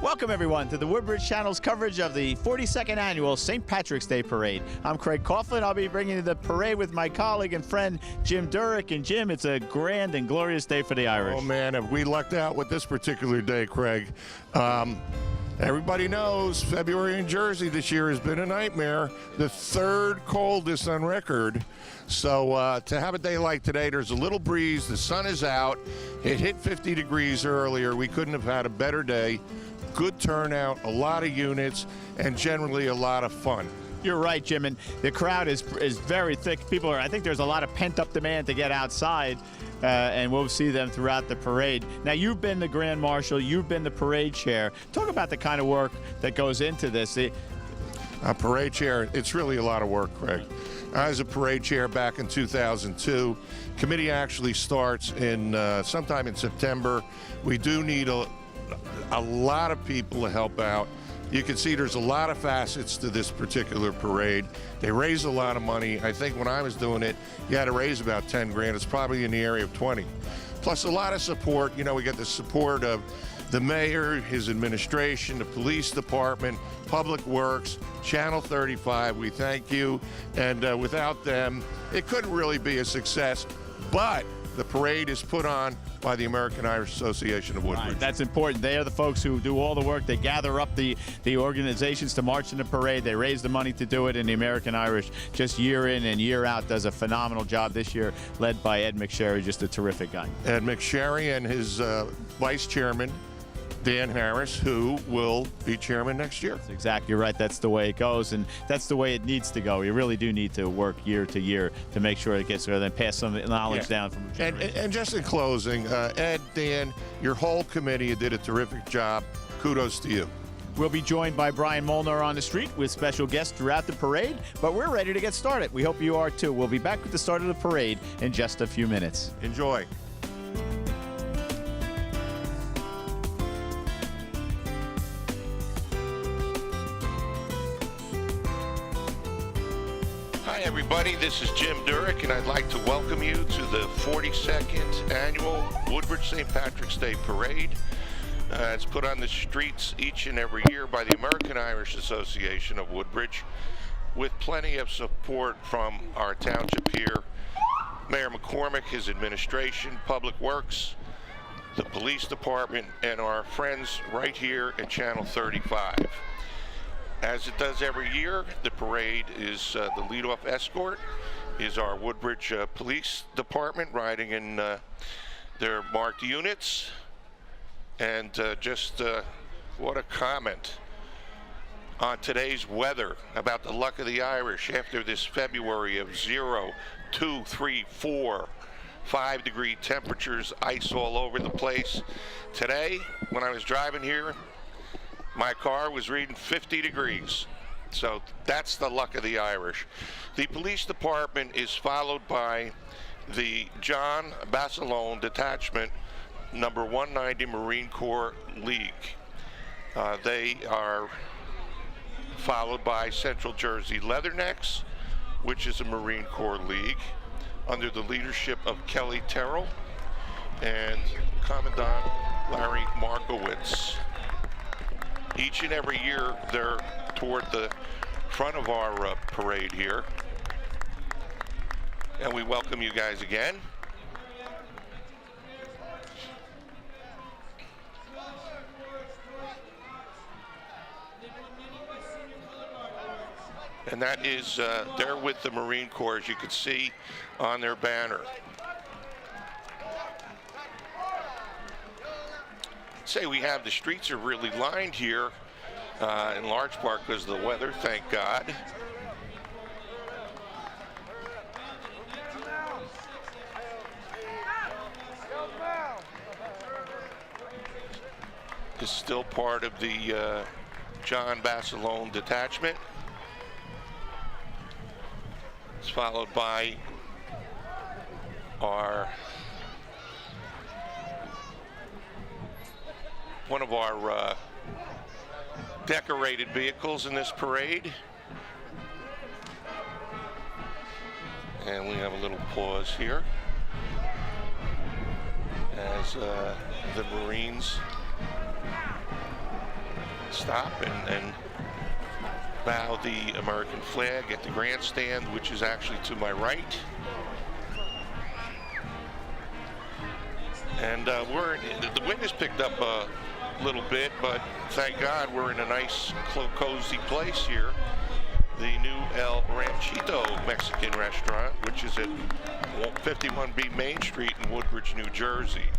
Welcome, everyone, to the Woodbridge Channel's coverage of the 42nd Annual St. Patrick's Day Parade. I'm Craig Coughlin. I'll be bringing you the parade with my colleague and friend, Jim Durick. And, Jim, it's a grand and glorious day for the Irish. Oh, man, have we lucked out with this particular day, Craig. Everybody knows February in Jersey this year has been a nightmare. The third coldest on record. So to have a day like today, there's a little breeze. The sun is out. It hit 50 degrees earlier. We couldn't have had a better day. Good turnout, a lot of units, and generally a lot of fun. You're right, Jim, and the crowd is very thick. I think there's a lot of pent-up demand to get outside, and we'll see them throughout the parade. Now, you've been the Grand Marshal, you've been the parade chair. Talk about the kind of work that goes into this. A parade chair, it's really a lot of work, Craig. I was a parade chair back in 2002. Committee actually starts in sometime in September. We do need a lot of people to help out. You can see there's a lot of facets to this particular parade. They raise a lot of money. I think when I was doing it, you had to raise about 10 grand. It's probably in the area of 20. Plus a lot of support. You know, we get the support of the mayor, his administration, the police department, Public Works, Channel 35. We thank you. And without them, it couldn't really be a success. But the parade is put on by the American Irish Association of Woodbridge. Right, that's important. They are the folks who do all the work. They gather up the organizations to march in the parade. They raise the money to do it, and the American Irish, just year in and year out, does a phenomenal job this year, led by Ed McSherry, just a terrific guy. Ed McSherry and his vice chairman, Dan Harris, who will be chairman next year. That's exactly right. That's the way it goes, and that's the way it needs to go. You really do need to work year to year to make sure it gets there, then pass some knowledge down from and just in closing, Ed, Dan, your whole committee, you did a terrific job. Kudos to you. We'll be joined by Brian Molnar on the street with special guests throughout the parade, but we're ready to get started. We hope you are too. We'll be back with the start of the parade in just a few minutes. Enjoy. Hi everybody, this is Jim Durick, and I'd like to welcome you to the 42nd Annual Woodbridge St. Patrick's Day Parade. It's put on the streets each and every year by the American Irish Association of Woodbridge, with plenty of support from our township here, Mayor McCormick, his administration, Public Works, the police department, and our friends right here at Channel 35. As it does every year, the parade is the leadoff escort is our Woodbridge Police Department riding in their marked units. And just what a comment on today's weather about the luck of the Irish after this February of 0, 2, 3, 4, 5-degree temperatures, ice all over the place. Today, when I was driving here, my car was reading 50 degrees. So that's the luck of the Irish. The police department is followed by the John Basilone Detachment, number 190 Marine Corps League. They are followed by Central Jersey Leathernecks, which is a Marine Corps League, under the leadership of Kelly Terrell and Commandant Larry Markowitz. Each and every year, they're toward the front of our parade here. And we welcome you guys again. And that is, they're with the Marine Corps, as you can see on their banner. Say we have the streets are really lined here in large part because of the weather, thank God. This is still part of the John Basilone Detachment. It's followed by our one of our decorated vehicles in this parade. And we have a little pause here as the Marines stop and bow the American flag at the grandstand, which is actually to my right. And the wind has picked up a little bit, but thank God we're in a nice, cozy place here. The new El Ranchito Mexican restaurant, which is at 51B Main Street in Woodbridge, New Jersey.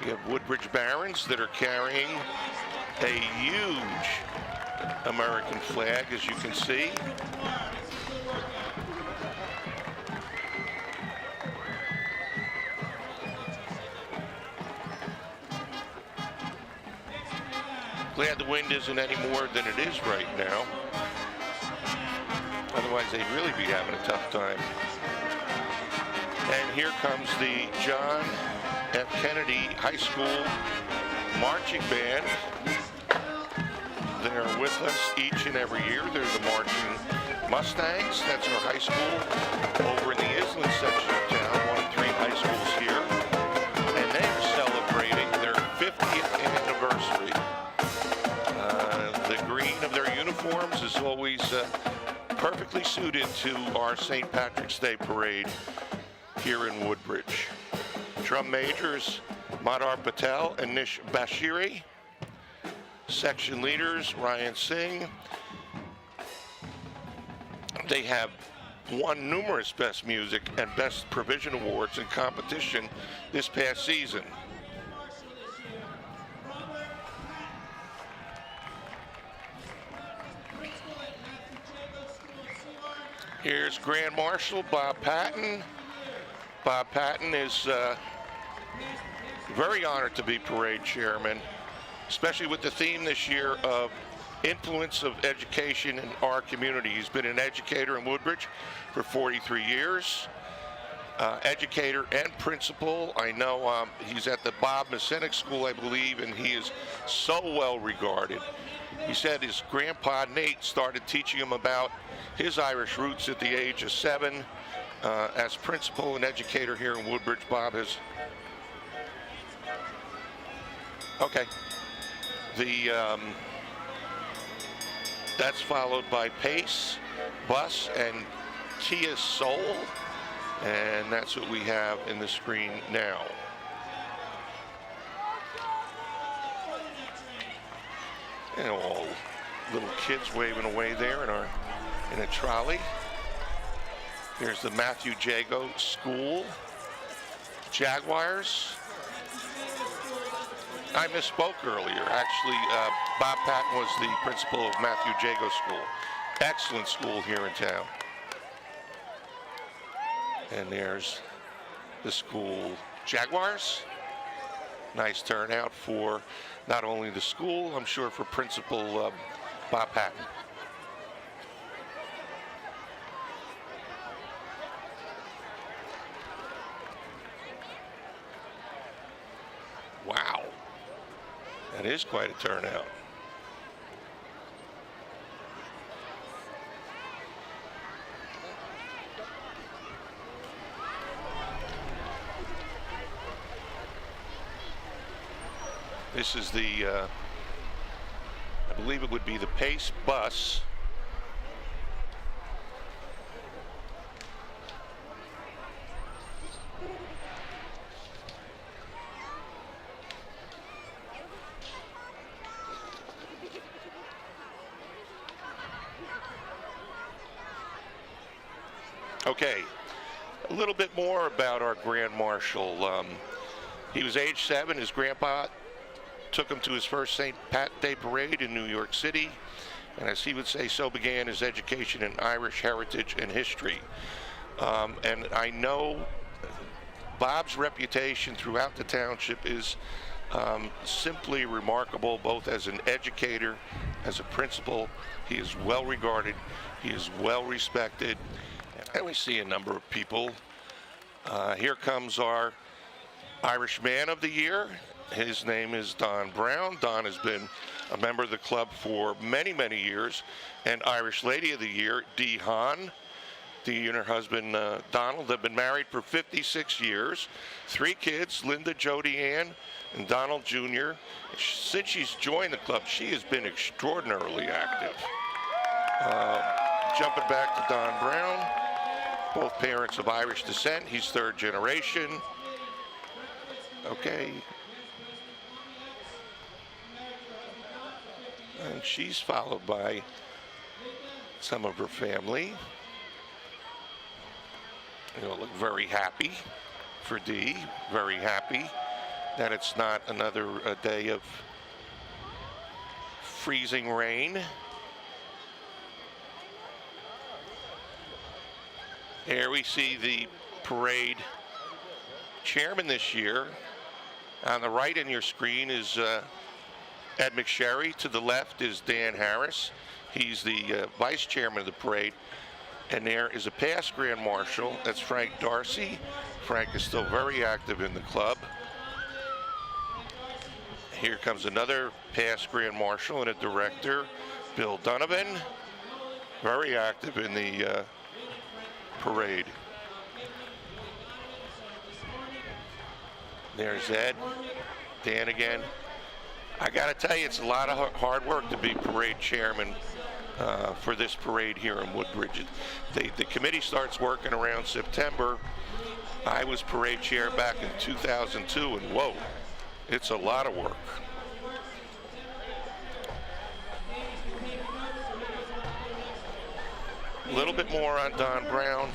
We have Woodbridge Barons that are carrying a huge American flag, as you can see. Glad the wind isn't any more than it is right now. Otherwise, they'd really be having a tough time. And here comes the John F. Kennedy High School Marching Band. They're with us each and every year. They're the Marching Mustangs. That's our high school over in the Island section of town, one of 3 high schools here. And they are celebrating their 50th anniversary. The green of their uniforms is always perfectly suited to our St. Patrick's Day parade here in Woodbridge. Drum majors Madar Patel and Nish Bashiri. Section leaders Ryan Singh. They have won numerous Best Music and Best Provision Awards in competition this past season. Here's Grand Marshal Bob Patton. Bob Patton is very honored to be parade chairman, especially with the theme this year of influence of education in our community. He's been an educator in Woodbridge for 43 years, educator and principal. I know he's at the Bob Masenic School, I believe, and he is so well regarded. He said his grandpa Nate started teaching him about his Irish roots at the age of 7. As principal and educator here in Woodbridge, Bob has... Okay. That's followed by Pace, Bus, and Kia Soul. And that's what we have in the screen now. And all little kids waving away there in a trolley. Here's the Matthew Jago School Jaguars. I misspoke earlier. Actually, Bob Patton was the principal of Matthew Jago School. Excellent school here in town. And there's the school Jaguars. Nice turnout for not only the school, I'm sure for Principal Bob Patton. Wow, that is quite a turnout. This is the, I believe it would be the Pace Bus. Okay, a little bit more about our Grand Marshal. He was age 7. His grandpa took him to his first St. Pat Day parade in New York City, and as he would say, so began his education in Irish heritage and history. And I know Bob's reputation throughout the township is simply remarkable, both as an educator, as a principal. He is well regarded, he is well respected, and we see a number of people. Here comes our Irish Man of the Year. His name is Don Brown. Don has been a member of the club for many, many years. And Irish Lady of the Year, Dee Hahn. Dee and her husband Donald have been married for 56 years. 3 kids, Linda, Jody Ann, and Donald Jr. Since she's joined the club, she has been extraordinarily active. Jumping back to Don Brown, both parents of Irish descent. He's 3rd generation. Okay. And she's followed by some of her family. They'll look very happy for Dee, very happy that it's not another day of freezing rain. Here we see the parade chairman this year. On the right in your screen is Ed McSherry. To the left is Dan Harris. He's the vice chairman of the parade. And there is a past Grand Marshal. That's Frank Darcy. Frank is still very active in the club. Here comes another past Grand Marshal and a director, Bill Donovan. Very active in the parade. There's Ed, Dan again. I got to tell you, it's a lot of hard work to be parade chairman for this parade here in Woodbridge. The committee starts working around September. I was parade chair back in 2002, and whoa, it's a lot of work. A little bit more on Don Brown.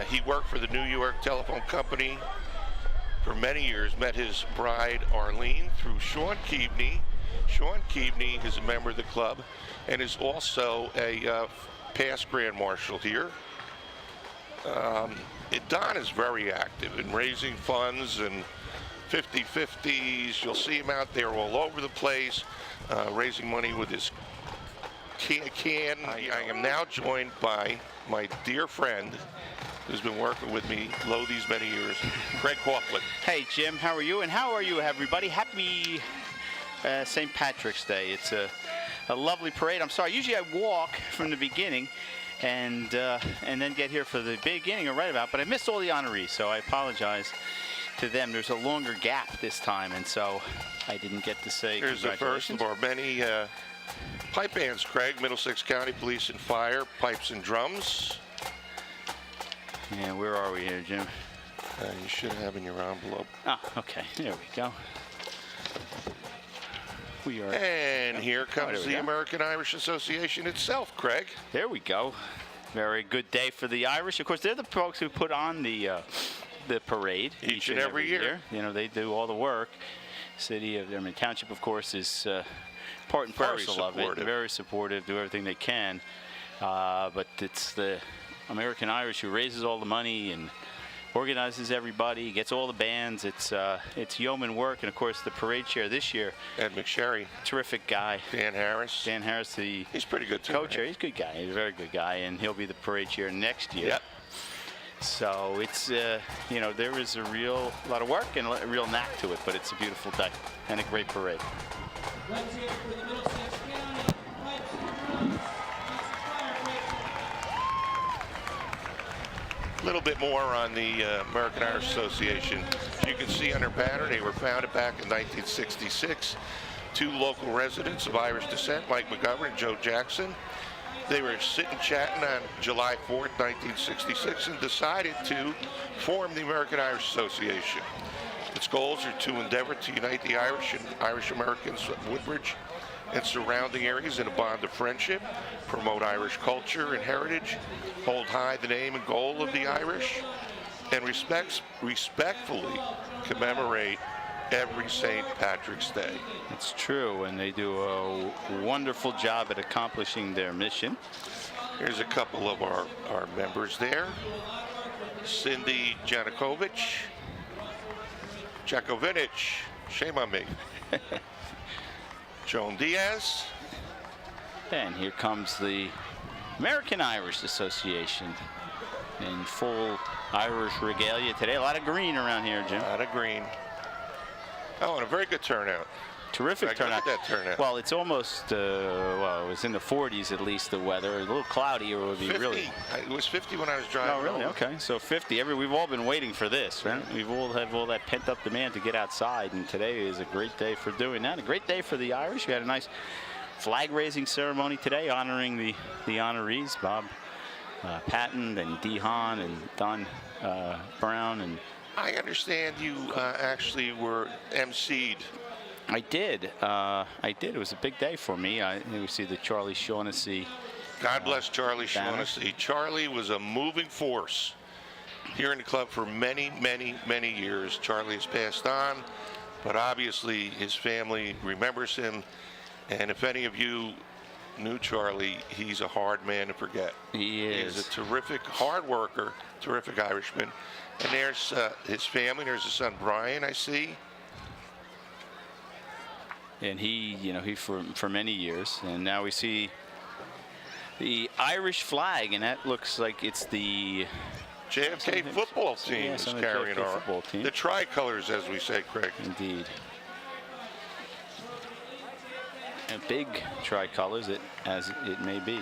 He worked for the New York Telephone Company for many years, met his bride Arlene through Sean Keaveney. Sean Keaveney is a member of the club and is also a past Grand Marshal here. Don is very active in raising funds and 50-50s. You'll see him out there all over the place, raising money with his can. I am now joined by my dear friend who's been working with me these many years, Craig Coughlin. Hey, Jim, how are you? And how are you, everybody? Happy St. Patrick's Day. It's a lovely parade. I'm sorry, usually I walk from the beginning and then get here for the beginning or right about, but I missed all the honorees, so I apologize to them. There's a longer gap this time, and so I didn't get to say Here's the first of our many pipe bands, Craig. Middlesex County Police and Fire, pipes and drums. Yeah, where are we here, Jim? You should have in your envelope. Ah, okay, there we go. We are. And here comes the American Irish Association itself, Craig. There we go. Very good day for the Irish. Of course, they're the folks who put on the parade each and every year. You know, they do all the work. Township, of course, is part and parcel of it. Very supportive, do everything they can. But it's the American Irish who raises all the money and organizes everybody, gets all the bands. It's yeoman work, and of course the parade chair this year, Ed McSherry, terrific guy. Dan Harris. Dan Harris, he's pretty good too. Co-chair. He's a good guy. He's a very good guy, and he'll be the parade chair next year. Yep. So it's you know, there is a lot of work and a real knack to it, but it's a beautiful day and a great parade. Let's hear it for the Middlesex County A little bit more on the American Irish Association. As you can see on their banner, they were founded back in 1966. 2 local residents of Irish descent, Mike McGovern and Joe Jackson. They were sitting chatting on July 4th, 1966, and decided to form the American Irish Association. Its goals are to endeavor to unite the Irish and Irish Americans of Woodbridge and surrounding areas in a bond of friendship, promote Irish culture and heritage, hold high the name and goal of the Irish, and respectfully commemorate every St. Patrick's Day. It's true, and they do a wonderful job at accomplishing their mission. Here's a couple of our members there. Cindy Janukovic. Shame on me. Joan Diaz. And here comes the American Irish Association in full Irish regalia today. A lot of green around here, Jim. A lot of green. Oh, and a very good turnout. terrific Look turnout. at that turnout. Well, it's almost, well, it was in the 40s at least, the weather. A little cloudy, or it would be 50. really. It was 50 when I was driving. Oh, really? over. Okay. So 50. We've all been waiting for this, right? We've all have all that pent-up demand to get outside, and today is a great day for doing that. A great day for the Irish. We had a nice flag-raising ceremony today honoring the honorees, Bob Patton and Dee Hahn and Don Brown. And I understand you actually were emceed. I did. It was a big day for me. We see the Charlie Shaughnessy. God bless Charlie banner. Shaughnessy. Charlie was a moving force here in the club for many, many, many years. Charlie has passed on, but obviously his family remembers him. And if any of you knew Charlie, he's a hard man to forget. He is. He's a terrific, hard worker, terrific Irishman. And there's his family. There's his son Brian, I see. And he for many years, and now we see the Irish flag, and that looks like it's the JFK football team Yeah, is some of the carrying JFK our football team. the tricolors, as we say, Craig. Indeed. And big tricolors, as it may be.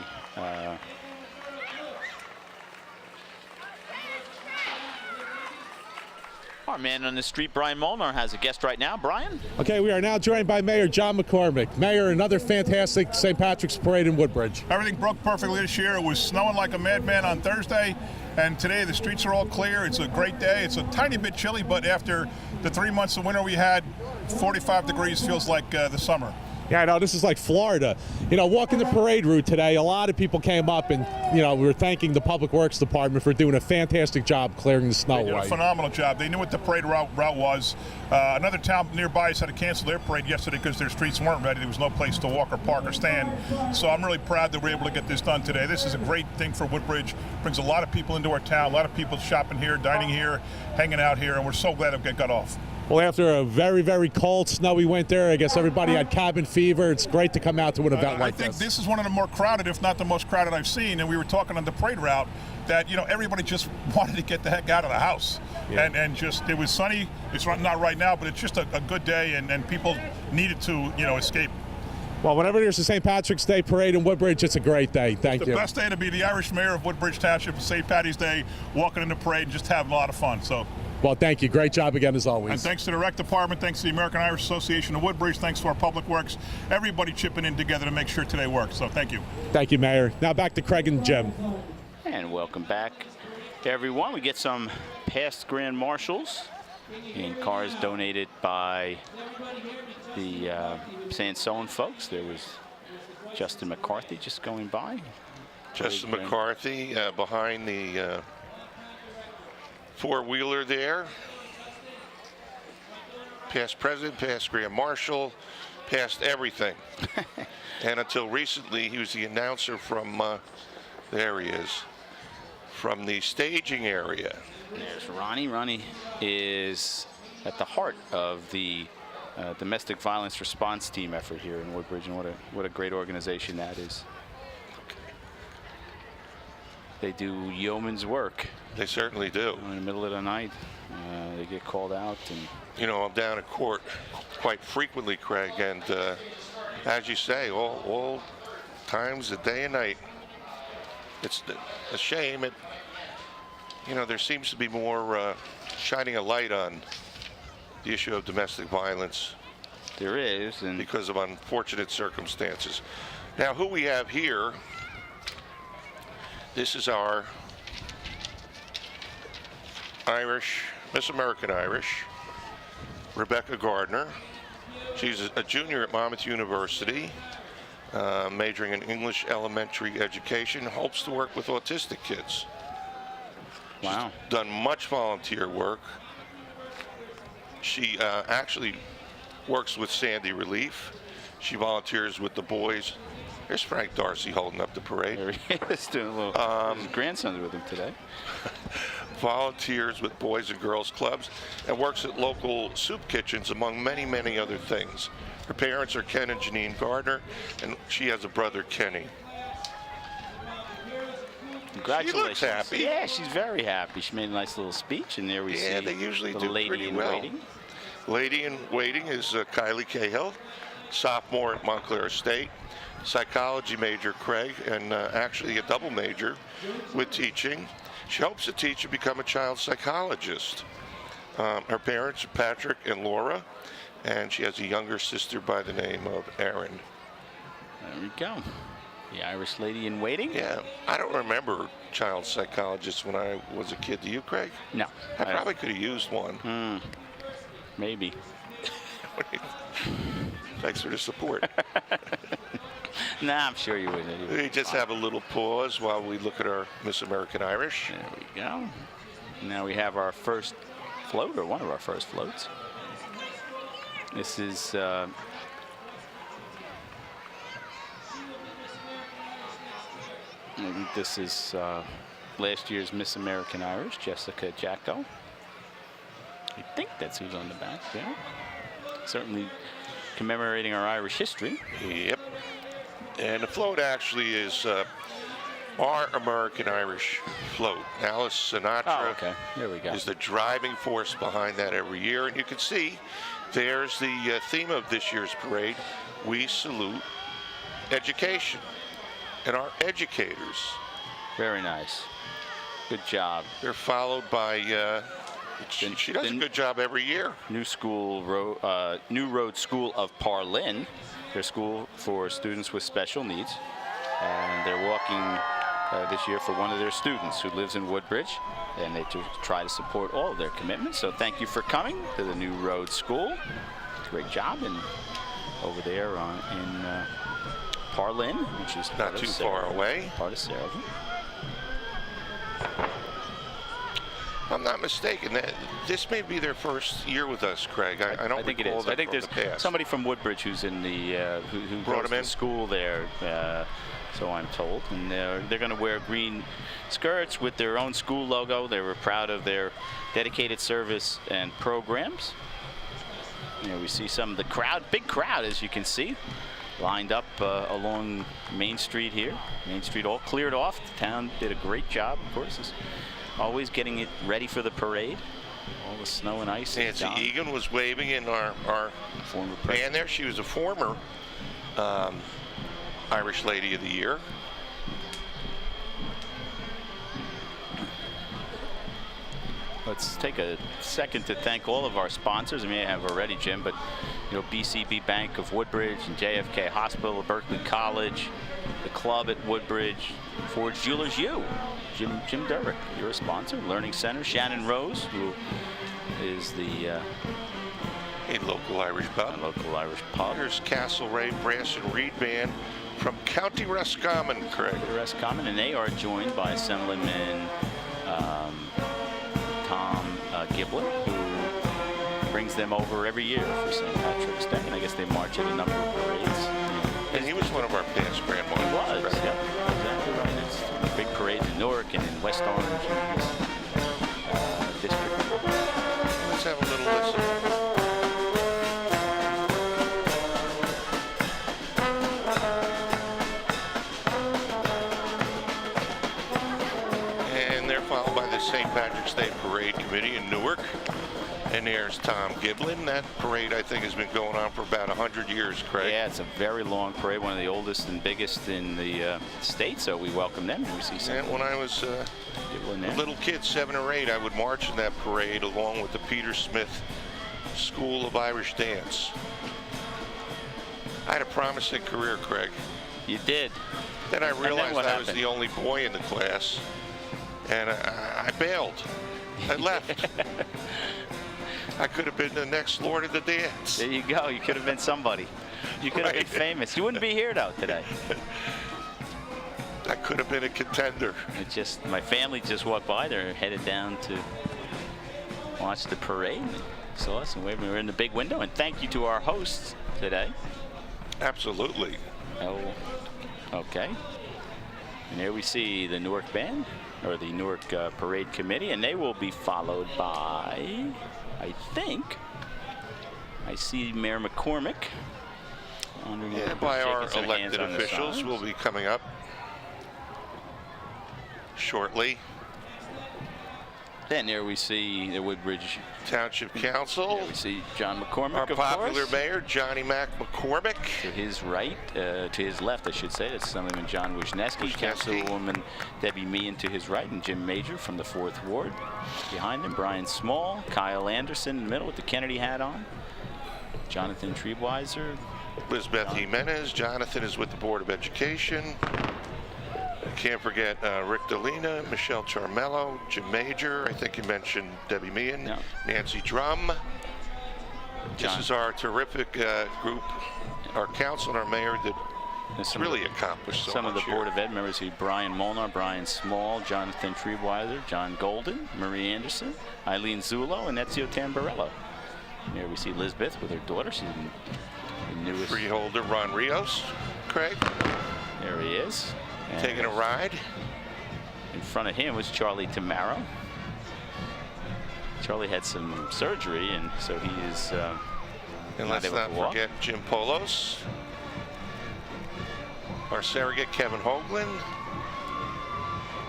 Our man on the street, Brian Molnar, has a guest right now. Brian? Okay, we are now joined by Mayor John McCormick. Mayor, another fantastic St. Patrick's Parade in Woodbridge. Everything broke perfectly this year. It was snowing like a madman on Thursday, and today the streets are all clear. It's a great day. It's a tiny bit chilly, but after the 3 months of winter we had, 45 degrees feels like the summer. Yeah, I know, this is like Florida. You know, walking the parade route today, a lot of people came up and, we were thanking the Public Works Department for doing a fantastic job clearing the snow They did away. a phenomenal job. They knew what the parade route was. Another town nearby has had to cancel their parade yesterday because their streets weren't ready. There was no place to walk or park or stand. So I'm really proud that we're able to get this done today. This is a great thing for Woodbridge. Brings a lot of people into our town, a lot of people shopping here, dining here, hanging out here, and we're so glad it got off. Well, after a very, very cold, snowy winter, I guess everybody had cabin fever. It's great to come out to an event like this. I think this is one of the more crowded, if not the most crowded I've seen. And we were talking on the parade route that, everybody just wanted to get the heck out of the house. Yeah. And just, it was sunny. It's not right now, but it's just a good day, and people needed to, escape. Well, whenever there's a St. Patrick's Day parade in Woodbridge, it's a great day. Thank you. The best day to be the Irish mayor of Woodbridge Township for St. Patty's Day, walking in the parade and just having a lot of fun. So. Well, thank you. Great job again, as always. And thanks to the Rec Department, thanks to the American Irish Association of Woodbridge, thanks to our Public Works, everybody chipping in together to make sure today works. So thank you. Thank you, Mayor. Now back to Craig and Jim. And welcome back, everyone. We get some past Grand Marshals in cars donated by the Sansone folks. There was Justin McCarthy just going by. Justin McCarthy behind the four-wheeler there. Past president, past Grand Marshal, past everything. And until recently, he was the announcer from, there he is, from the staging area. There's Ronnie. Ronnie is at the heart of the domestic violence response team effort here in Woodbridge, and what a great organization that is. They do yeoman's work. They certainly do. In the middle of the night, they get called out. And I'm down at court quite frequently, Craig, and as you say, all times, of day and night. It's a shame. There seems to be more shining a light on the issue of domestic violence. There is, and because of unfortunate circumstances. Now, who we have here? This is our Irish, Miss American Irish, Rebecca Gardner. She's a junior at Monmouth University, majoring in English elementary education, hopes to work with autistic kids. Wow. She's done much volunteer work. She actually works with Sandy Relief. She volunteers with the boys. Here's Frank Darcy holding up the parade. There he is doing a little. His grandson's with him today. Volunteers with Boys and Girls Clubs and works at local soup kitchens, among many, many other things. Her parents are Ken and Janine Gardner, and she has a brother, Kenny. Congratulations. She looks happy. Yeah, she's very happy. She made a nice little speech, and there we see they usually the do lady pretty in well. waiting. Lady in waiting is Kylie Cahill. sophomore at Montclair State, psychology major, Craig, and actually a double major with teaching. She hopes to teach and become a child psychologist. Her parents are Patrick and Laura, and she has a younger sister by the name of Erin. There we go. The Irish lady in waiting? Yeah, I don't remember child psychologists when I was a kid. Do you, Craig? No. I probably could have used one. Maybe. Thanks for the support. Nah, I'm sure you would. We just have a little pause while we look at our Miss American Irish. There we go. Now we have our first float, or one of our first floats. This is I think this is last year's Miss American Irish, Jessica Jacko. I think that's who's on the back there. Certainly commemorating our Irish history. Yep. And the float actually is our American Irish float. Alice Sinatra There we go. is the driving force behind that every year. And you can see there's the theme of this year's parade. We salute education and our educators. Very nice. Good job. They're followed by, she does a good job every year. New Road School of Parlin, their school for students with special needs. And they're walking this year for one of their students who lives in Woodbridge. And they try to support all of their commitments. So thank you for coming to the New Road School. Great job. And over there in Parlin, which is not too far away. Part of Sarahville. I'm not mistaken. This may be their first year with us, Craig. I don't think it recall is. that I think from there's the past. somebody from Woodbridge who's in the who Brought goes him to in? school there. So I'm told, and they're going to wear green skirts with their own school logo. They were proud of their dedicated service and programs. You know, we see some of the crowd, big crowd, as you can see, lined up along Main Street here. Main Street all cleared off. The town did a great job, of course, is always getting it ready for the parade. All the snow and ice. Nancy Egan was waving in our former man there. She was a former Irish Lady of the Year. Let's take a second to thank all of our sponsors. I may have already, Jim, but you know, BCB Bank of Woodbridge and JFK Hospital, Berkeley College, the club at Woodbridge, Ford's Jewelers U, Jim Durrick, you're a sponsor. Learning Center, Shannon Rose, who is the a local Irish pub. Here's Castlereagh Brass and Reed Band from County Roscommon, Craig. Roscommon, and they are joined by Assemblyman Tom Giblin, who brings them over every year for St. Patrick's Day, and I guess they march at a number of parades. And he was one of our past Grand Marshals. He was, yeah, exactly right. It's big parades in Newark and in West Orange and this district. Let's have a little listen. And they're followed by the St. Patrick's Day Parade Committee in Newark. And there's Tom Giblin. That parade, I think, has been going on for about 100 years, Craig. Yeah, it's a very long parade, one of the oldest and biggest in the state, so we welcome them. And we see some. And when I was a little kid, 7 or 8, I would march in that parade along with the Peter Smith School of Irish Dance. I had a promising career, Craig. You did. Then I realized I was happened? the only boy in the class, and I bailed. I left. I could have been the next Lord of the Dance. There you go. You could have been somebody. You could have been famous. You wouldn't be here, though, today. I could have been a contender. It just, my family just walked by. They're headed down to watch the parade. They saw us, and we were in the big window. And thank you to our hosts today. Absolutely. Oh, okay. And here we see the Newark Band, or the Newark Parade Committee, and they will be followed by, I think, I see Mayor McCormick. Yeah, by our elected officials will be coming up shortly. And there we see the Woodbridge Township Council. There we see John McCormick, Our of popular course. mayor, Johnny Mac McCormick. To his right, to his left, I should say, that's Assemblyman John Wisniewski, Councilwoman Debbie Meehan to his right, and Jim Major from the 4th Ward. Behind him, Brian Small, Kyle Anderson in the middle with the Kennedy hat on, Jonathan Treebweiser. Lisbeth Jimenez. Jonathan is with the Board of Education. Can't forget Rick Dolina, Michelle Charmello, Jim Major. I think you mentioned Debbie Meehan, Yeah. Nancy Drum. This John. is our terrific group, our council and our mayor that Some really of the, accomplished so some much of the here. Board of Ed members, see Brian Molnar, Brian Small, Jonathan Treebweiser, John Golden, Marie Anderson, Eileen Zullo, and Ezio Tamburello. Here we see Lisbeth with her daughter. She's the newest. Freeholder Ron Rios, Craig, There he is. And taking a ride. in front of him was Charlie Tamaro. Charlie had some surgery, and so he is And not let's able not to walk. forget Jim Polos, our surrogate Kevin Hoagland,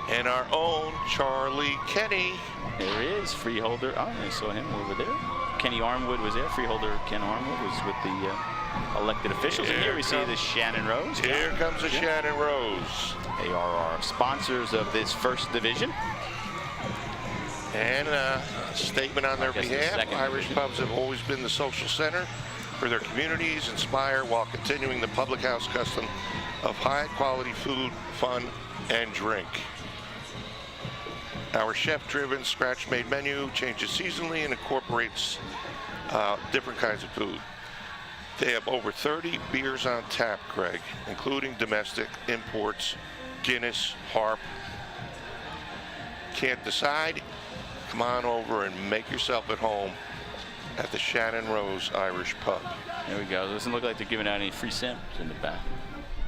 and our own Charlie Kenny. There he is, freeholder. Oh, I saw him over there. Kenny Armwood was there. Freeholder Ken Armwood was with the elected officials. And here we see the Shannon Rose. Here comes the Shannon Rose. They are our sponsors of this first division. And a statement on their guess the behalf. second Irish division. pubs have always been the social center for their communities, inspire while continuing the public house custom of high quality food, fun, and drink. Our chef-driven, scratch-made menu changes seasonally and incorporates different kinds of food. They have over 30 beers on tap, Craig, including domestic, imports, Guinness, Harp. Can't decide? Come on over and make yourself at home at the Shannon Rose Irish Pub. There we go. Doesn't look like they're giving out any free samples in the back.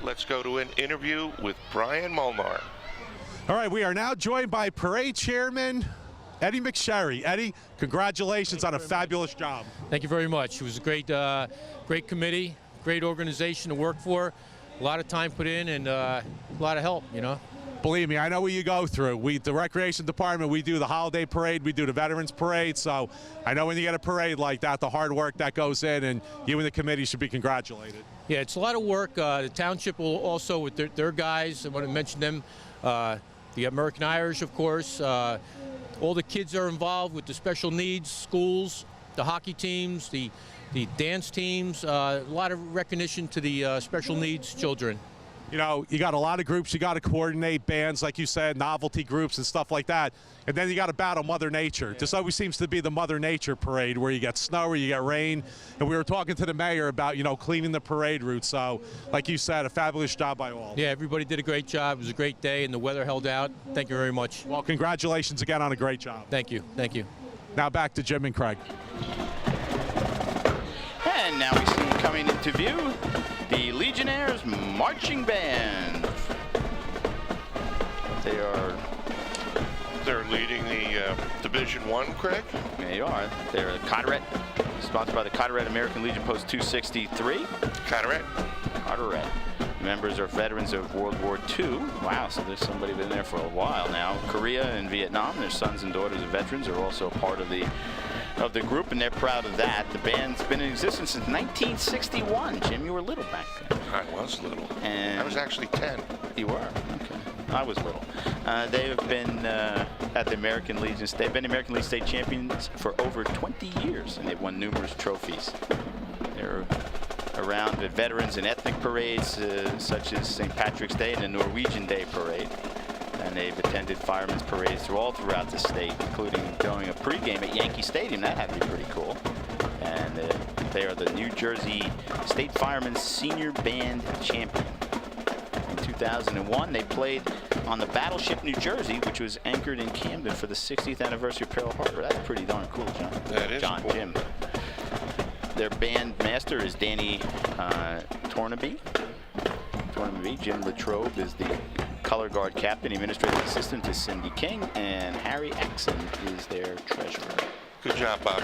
Let's go to an interview with Brian Molnar. All right, we are now joined by Parade Chairman Eddie McSherry. Eddie, congratulations on a fabulous job. Thank you very much. It was a great committee, great organization to work for. A lot of time put in and a lot of help, you know. Believe me, I know what you go through. The Recreation Department, we do the holiday parade, we do the Veterans Parade, so I know when you get a parade like that, the hard work that goes in, and you and the committee should be congratulated. Yeah, it's a lot of work. The township will also, with their guys, I want to mention them, the American Irish, of course. All the kids are involved with the special needs schools, the hockey teams, the dance teams, a lot of recognition to the special needs children. You know, you got a lot of groups you got to coordinate, bands, like you said, novelty groups and stuff like that. And then you got to battle Mother Nature. Yeah. This always seems to be the Mother Nature parade where you get snow or you get rain. And we were talking to the mayor about, you know, cleaning the parade route. So, like you said, a fabulous job by all. Yeah, everybody did a great job. It was a great day and the weather held out. Thank you very much. Well, congratulations again on a great job. Thank you. Thank you. Now back to Jim and Craig. And now we see coming into view the Legionnaires Marching Band. They're leading the Division 1, Craig. They are. They're Carteret, sponsored by the Carteret American Legion Post 263. Carteret. Carteret. Members are veterans of World War II. Wow, so there's somebody been there for a while now. Korea and Vietnam, their sons and daughters of veterans are also part of the group, and they're proud of that. The band's been in existence since 1961. Jim, you were little back then. I was little. And I was actually 10. You were? Okay. I was little. They have been at the American Legion. They've been American Legion State champions for over 20 years, and they've won numerous trophies. They're around at veterans and ethnic parades such as St. Patrick's Day and the Norwegian Day Parade. And they've attended firemen's parades throughout the state, including throwing a pregame at Yankee Stadium. That had to be pretty cool. And they are the New Jersey State Firemen's Senior Band Champion. In 2001, they played on the Battleship New Jersey, which was anchored in Camden for the 60th anniversary of Pearl Harbor. That's pretty darn cool, John. That is John, cool. Jim. Their band master is Danny Tornaby. Jim Latrobe is the color guard captain. Administrative assistant is Cindy King, and Harry Axon is their treasurer. Good job, Bob.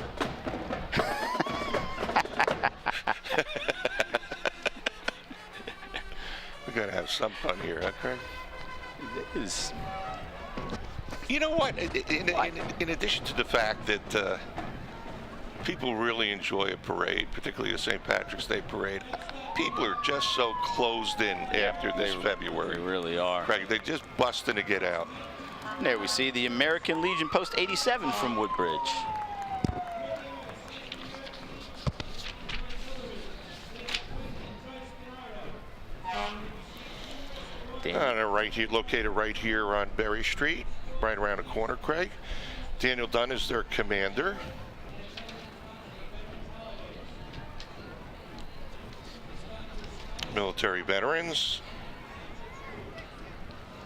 We gotta have some fun here, huh, Craig? It is. You know what? In addition to the fact that people really enjoy a parade, particularly a St. Patrick's Day parade, people are just so closed in after this February. They really are. Craig, they're just busting to get out. There we see the American Legion Post 87 from Woodbridge. They're right here, located right here on Berry Street, right around the corner, Craig. Daniel Dunn is their commander. Military veterans.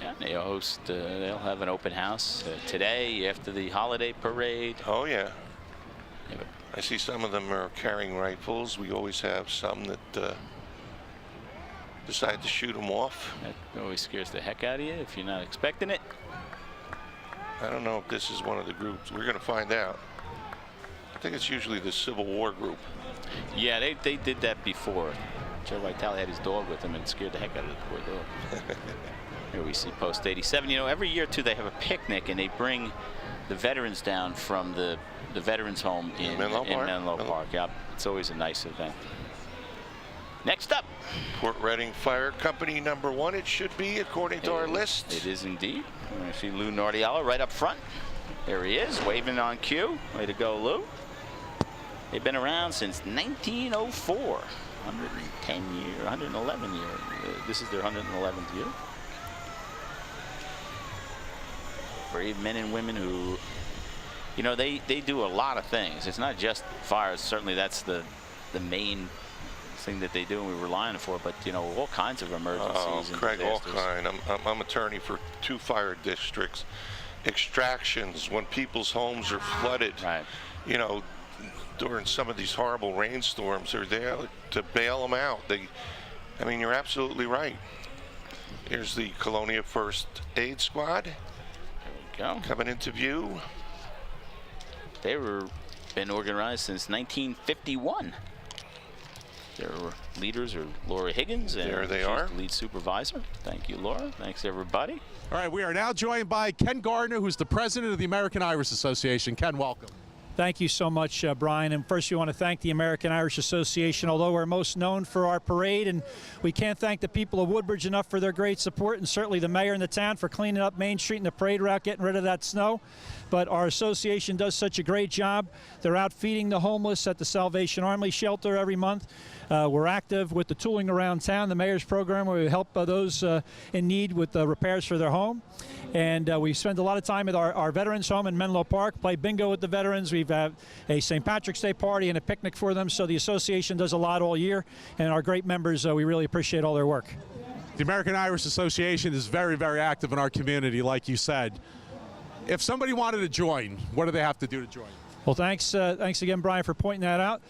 Yeah, they host. They'll have an open house today after the holiday parade. Oh yeah. I see some of them are carrying rifles. We always have some that decide to shoot them off. That always scares the heck out of you if you're not expecting it. I don't know if this is one of the groups. We're going to find out. I think it's usually the Civil War group. Yeah, they did that before. Joe Vitale had his dog with him and scared the heck out of the poor dog. Here we see Post 87. You know, every year too they have a picnic and they bring the veterans down from the veterans home in Menlo Park. Yeah, it's always a nice event. Next up, Port Reading Fire Company #1. It should be according to our list. It is indeed. I see Lou Nardiello right up front. There he is, waving on cue. Way to go, Lou. They've been around since 1904. 110 year, 111 year. This is their 111th year. Brave men and women who, you know, they do a lot of things. It's not just fires. Certainly that's the main thing that they do and we rely on it for, but you know, all kinds of emergencies and Craig, disasters. all kind. I'm attorney for 2 fire districts. Extractions when people's homes are flooded. Right. You know, during some of these horrible rainstorms, they're there to bail them out. I mean, you're absolutely right. Here's the Colonia First Aid Squad. There we go. Coming into view. They were been organized since 1951. Their leaders are Laura Higgins, and there they she's are. the lead supervisor. Thank you, Laura. Thanks, everybody. All right, we are now joined by Ken Gardner, who's the president of the American Irish Association. Ken, welcome. Thank you so much, Brian. And first, we want to thank the American Irish Association, although we're most known for our parade. And we can't thank the people of Woodbridge enough for their great support, and certainly the mayor and the town for cleaning up Main Street and the parade route, getting rid of that snow. But our association does such a great job. They're out feeding the homeless at the Salvation Army shelter every month. We're active with the Tooling Around Town, the mayor's program, where we help those in need with repairs for their home. And we spend a lot of time at our veterans home in Menlo Park, play bingo with the veterans. We've had a St. Patrick's Day party and a picnic for them. So the association does a lot all year. And our great members, we really appreciate all their work. The American Irish Association is very, very active in our community, like you said. If somebody wanted to join, what do they have to do to join? Well, thanks again, Brian, for pointing that out.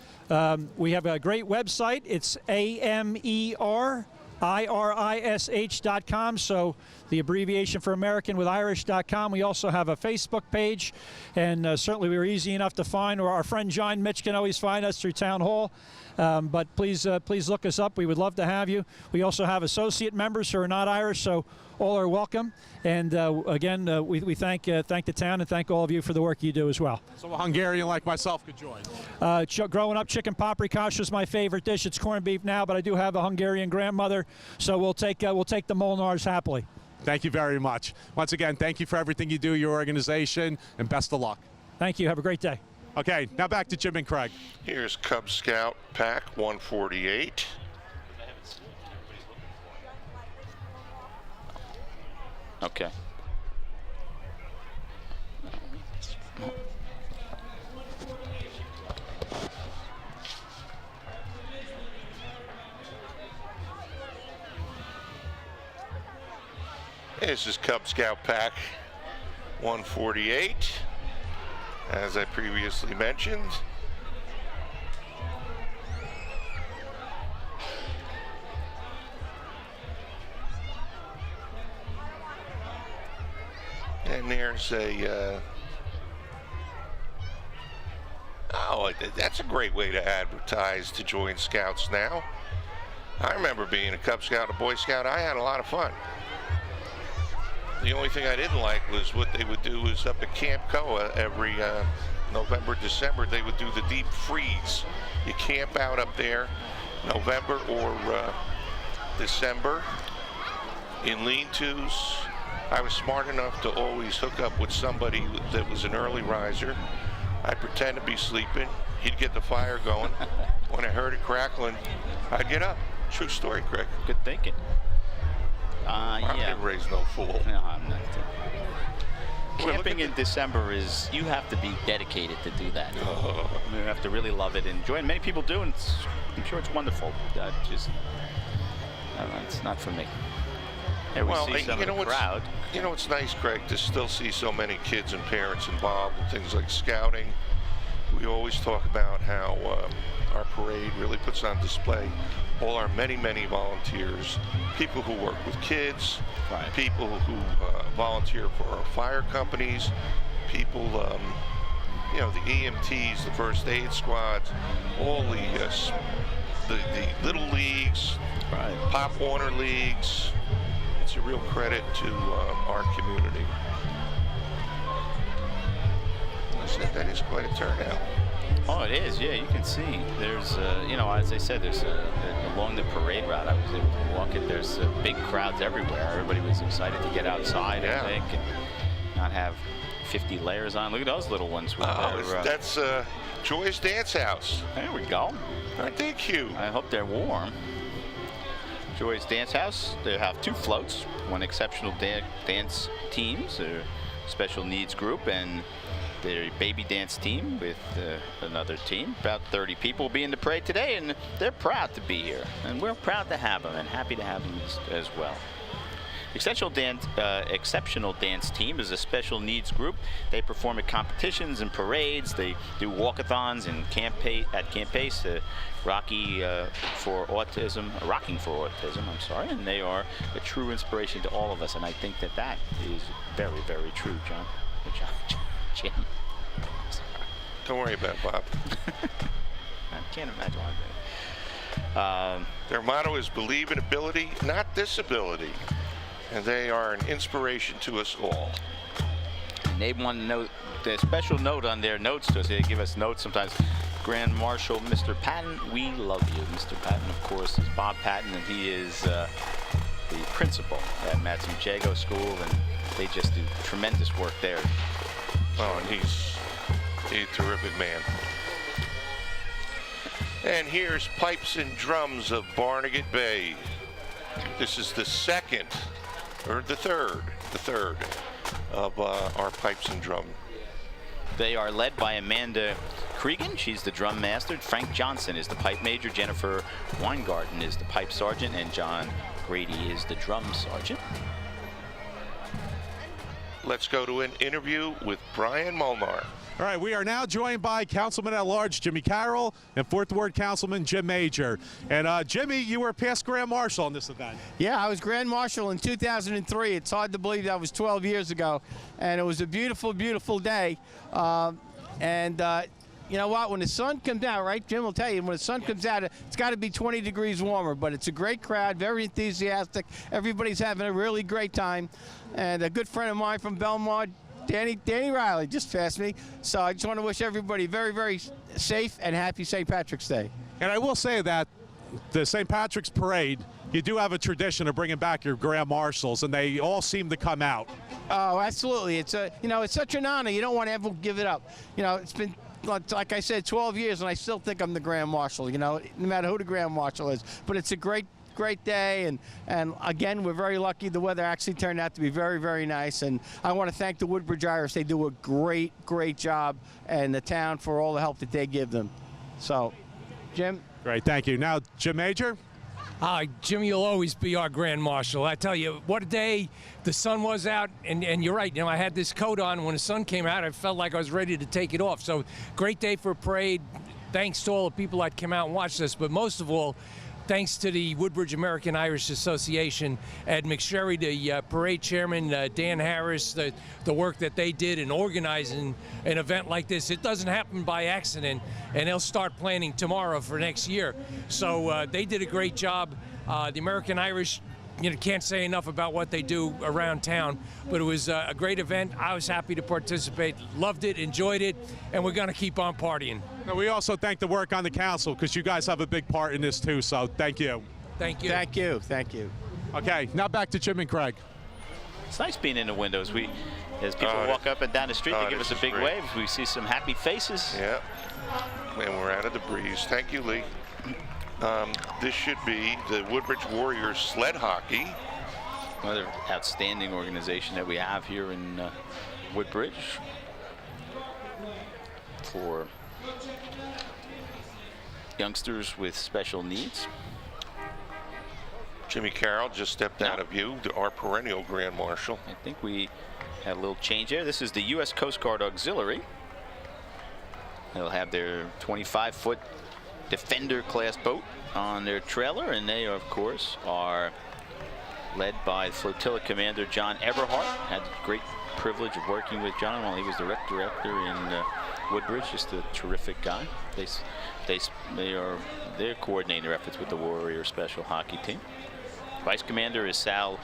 We have a great website. It's AMERIRISH.com, so the abbreviation for American with Irish.com. We also have a Facebook page, and certainly we were easy enough to find, or our friend John Mitch can always find us through Town Hall. But please look us up. We would love to have you. We also have associate members who are not Irish, so all are welcome. And again, we thank the town and thank all of you for the work you do as well. So a Hungarian like myself could join. Growing up, chicken paprikash was my favorite dish. It's corned beef now, but I do have a Hungarian grandmother, so we'll take the Molnars happily. Thank you very much. Once again, thank you for everything you do, your organization, and best of luck. Thank you. Have a great day. Okay, now back to Jim and Craig. Here's Cub Scout Pack 148. Okay. This is Cub Scout Pack 148, as I previously mentioned. And there's a, that's a great way to advertise to join Scouts now. I remember being a Cub Scout, a Boy Scout. I had a lot of fun. The only thing I didn't like was what they would do is up at Camp Coa every November, December, they would do the deep freeze. You camp out up there November or December in lean-tos. I was smart enough to always hook up with somebody that was an early riser. I'd pretend to be sleeping. He'd get the fire going. When I heard it crackling, I'd get up. True story, Craig. Good thinking. I Yeah. didn't raise no fool. No, I'm not. Well, Camping in December is, you have to be dedicated to do that. You have to really love it and enjoy it. And many people do, and I'm sure it's wonderful. It's not for me. And we Well, see some of the crowd. You know, it's nice, Craig, to still see so many kids and parents involved in things like scouting. We always talk about how our parade really puts on display all our many, many volunteers, people who work with kids, Right. people who volunteer for our fire companies, people, you know, the EMTs, the first aid squads, all the little leagues, Right. Pop Warner leagues. It's a real credit to our community. I said that is quite a turnout. Oh, it is. Yeah, you can see. There's, you know, as I said, there's along the parade route. I was able to walk it. There's big crowds everywhere. Everybody was excited to get outside, Yeah. I think, and not have 50 layers on. Look at those little ones with their, That's Joy's Dance House. there we go. Aren't they cute? I hope they're warm. Joy's Dance House. They have 2 floats, one exceptional dance teams, a special needs group, and their baby dance team with another team. About 30 people will be in the parade today, and they're proud to be here. And we're proud to have them and happy to have them as well. Exceptional Dance Team is a special needs group. They perform at competitions and parades. They do walkathons and at Camp Pace, Rocking for Autism, I'm sorry, and they are a true inspiration to all of us, and I think that that is very, very true, Jim. Don't worry about it, Bob. I can't imagine why they. Their motto is believe in ability, not disability. And they are an inspiration to us all. And they want to know the special note on their notes to us. They give us notes sometimes. Grand Marshal Mr. Patton, we love you. Mr. Patton, of course, is Bob Patton, and he is the principal at Matsuchego School, and they just do tremendous work there. Oh, and he's a terrific man. And here's Pipes and Drums of Barnegat Bay. This is the second, or the third of our Pipes and Drum. They are led by Amanda Cregan. She's the drum master. Frank Johnson is the pipe major. Jennifer Weingarten is the pipe sergeant. And John Grady is the drum sergeant. Let's go to an interview with Brian Molnar. All right, we are now joined by Councilman at Large Jimmy Carroll and 4th Ward Councilman Jim Major. And Jimmy, you were past Grand Marshal on this event. Yeah, I was Grand Marshal in 2003. It's hard to believe that was 12 years ago. And it was a beautiful, beautiful day. You know what? When the sun comes out, right? Jim will tell you, when the sun comes out, it's got to be 20 degrees warmer. But it's a great crowd, very enthusiastic. Everybody's having a really great time. And a good friend of mine from Belmont, Danny Riley, just passed me. So I just want to wish everybody very, very safe and happy St. Patrick's Day. And I will say that the St. Patrick's Parade, you do have a tradition of bringing back your Grand Marshals, and they all seem to come out. Oh, absolutely. It's it's such an honor. You don't want to ever give it up. You know, it's been, like I said, 12 years, and I still think I'm the Grand Marshal, you know, no matter who the Grand Marshal is. But it's a great day, and again, we're very lucky. The weather actually turned out to be very, very nice, and I want to thank the Woodbridge Irish. They do a great job, and the town for all the help that they give them. So, Jim? Great, thank you. Now, Jim Major? Jimmy, you'll always be our Grand Marshal. I tell you, what a day the sun was out, and you're right. You know, I had this coat on. When the sun came out, I felt like I was ready to take it off. So, great day for a parade. Thanks to all the people that came out and watched this, but most of all, thanks to the Woodbridge American Irish Association, Ed McSherry, the parade chairman, Dan Harris, the work that they did in organizing an event like this. It doesn't happen by accident, and they'll start planning tomorrow for next year. So they did a great job. The American Irish can't say enough about what they do around town. But it was a great event. I was happy to participate, loved it, enjoyed it, and we're going to keep on partying. And we also thank the work on the council because you guys have a big part in this too. So thank you. Thank you. Thank you. Thank you. Okay, now back to Jim and Craig. It's nice being in the windows. As people walk up and down the street, they give us a big wave. We see some happy faces. Yeah, and we're out of the breeze. Thank you, Lee. This should be the Woodbridge Warriors sled hockey. Another outstanding organization that we have here in Woodbridge for youngsters with special needs. Jimmy Carroll just stepped out of view, our perennial Grand Marshal. I think we had a little change there. This is the U.S. Coast Guard Auxiliary. They'll have their 25-foot Defender class boat on their trailer, and they, of course, are led by Flotilla Commander John Eberhardt. Had the great privilege of working with John while he was the rec director in Woodbridge. Just a terrific guy. They're coordinating their efforts with the Warrior Special Hockey Team. Vice Commander is Sal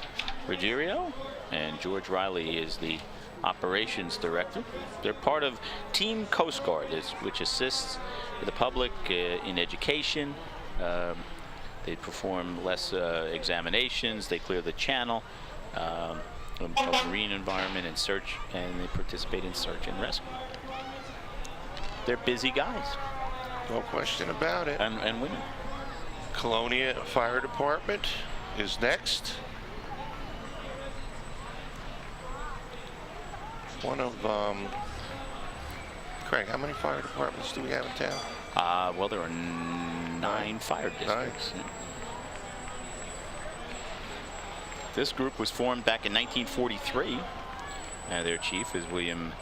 Ruggiero, and George Riley is the Operations Director. They're part of Team Coast Guard, which assists the public in education. They perform less examinations. They clear the channel, marine environment, and search, and they participate in search and rescue. They're busy guys. No question about it. And women. Colonia Fire Department is next. One of, Craig, how many fire departments do we have in town? Well, there are 9 fire districts. Yeah. This group was formed back in 1943. Their chief is William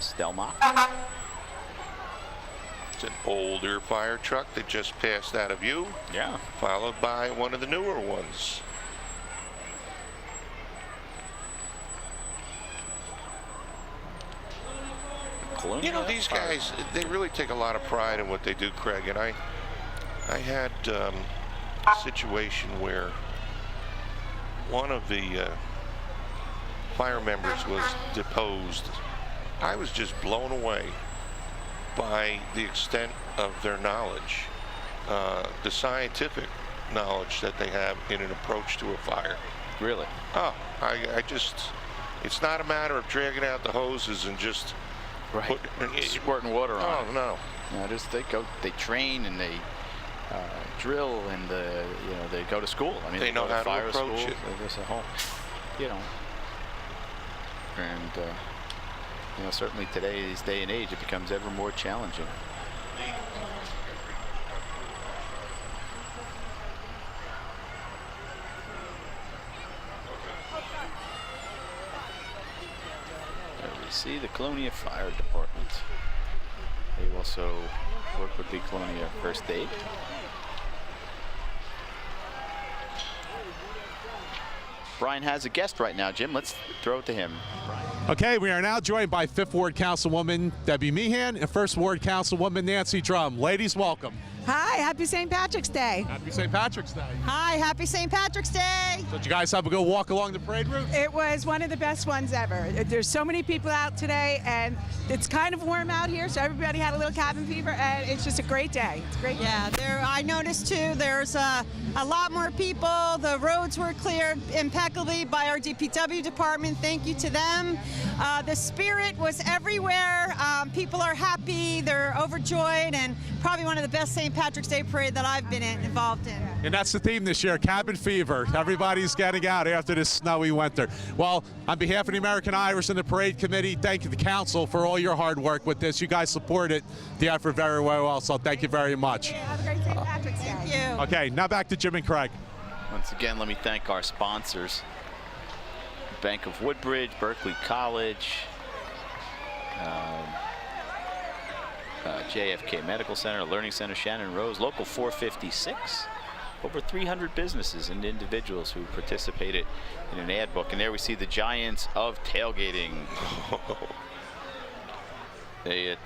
Stelmach. It's an older fire truck that just passed out of view. Yeah. Followed by one of the newer ones. You know, these guys, they really take a lot of pride in what they do, Craig. And I had a situation where one of the fire members was deposed. I was just blown away by the extent of their knowledge, the scientific knowledge that they have in an approach to a fire. Really? Oh, I just, it's not a matter of dragging out the hoses and just squirting water on. Oh no! They train and they drill and they go to school. I mean, they know how to approach it. There's a whole, and certainly today's day and age, it becomes ever more challenging. See the Colonia Fire Department. They also work with the Colonia First Aid. Brian has a guest right now, Jim. Let's throw it to him. Brian. Okay, we are now joined by 5th Ward Councilwoman Debbie Meehan and 1st Ward Councilwoman Nancy Drum. Ladies, welcome. Hi, happy St. Patrick's Day. Happy St. Patrick's Day. Hi, happy St. Patrick's Day. So did you guys have a good walk along the parade route? It was one of the best ones ever. There's so many people out today, and it's kind of warm out here, so everybody had a little cabin fever, and it's just a great day. It's a great day. Yeah, I noticed too, there's a lot more people. The roads were cleared impeccably by our DPW department. Thank you to them. The spirit was everywhere. People are happy, they're overjoyed, and probably one of the best St. Patrick's Day parade that I've been involved in. And that's the theme this year, cabin fever. Everybody's getting out after this snowy winter. Well, on behalf of the American Irish and the parade committee, thank you to the council for all your hard work with this. You guys supported the effort very well, so thank you very much. Yeah, have a great St. Patrick's Day. Thank you. Okay, now back to Jim and Craig. Once again, let me thank our sponsors. Bank of Woodbridge, Berkeley College, JFK Medical Center, Learning Center, Shannon Rose, Local 456. Over 300 businesses and individuals who participated in an ad book. And there we see the giants of tailgating.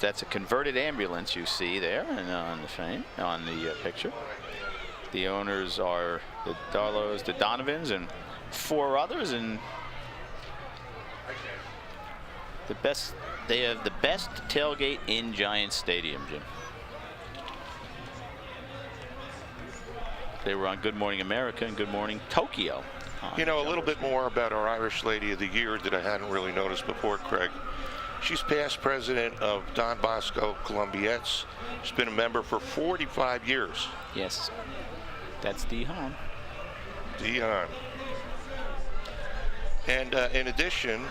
That's a converted ambulance you see there and on the picture. The owners are the Darlows, the Donovans, and 4 others, and they have the best tailgate in Giants Stadium, Jim. They were on Good Morning America and Good Morning Tokyo. You know, a little bit more about our Irish Lady of the Year that I hadn't really noticed before, Craig. She's past president of Don Bosco Columbiettes. She's been a member for 45 years. Yes, that's Dion. And in addition,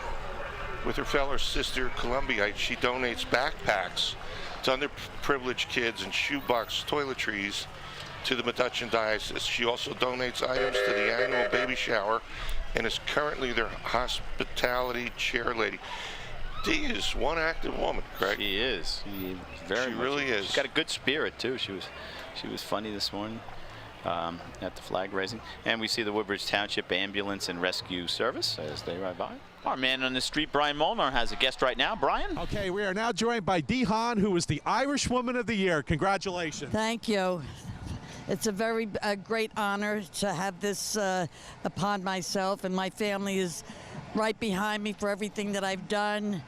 with her fellow sister Columbiite, she donates backpacks to underprivileged kids and shoebox toiletries to the Metuchen Diocese. She also donates items to the annual baby shower and is currently their hospitality chair lady. Dee is one active woman, Craig. She is. She really is. She's got a good spirit too. She was funny this morning at the flag raising. And we see the Woodbridge Township Ambulance and Rescue Service as they ride by. Our man on the street, Brian Molnar, has a guest right now. Brian? Okay, we are now joined by Dee Hahn, who is the Irish Woman of the Year. Congratulations. Thank you. It's a very great honor to have this upon myself, and my family is right behind me for everything that I've done.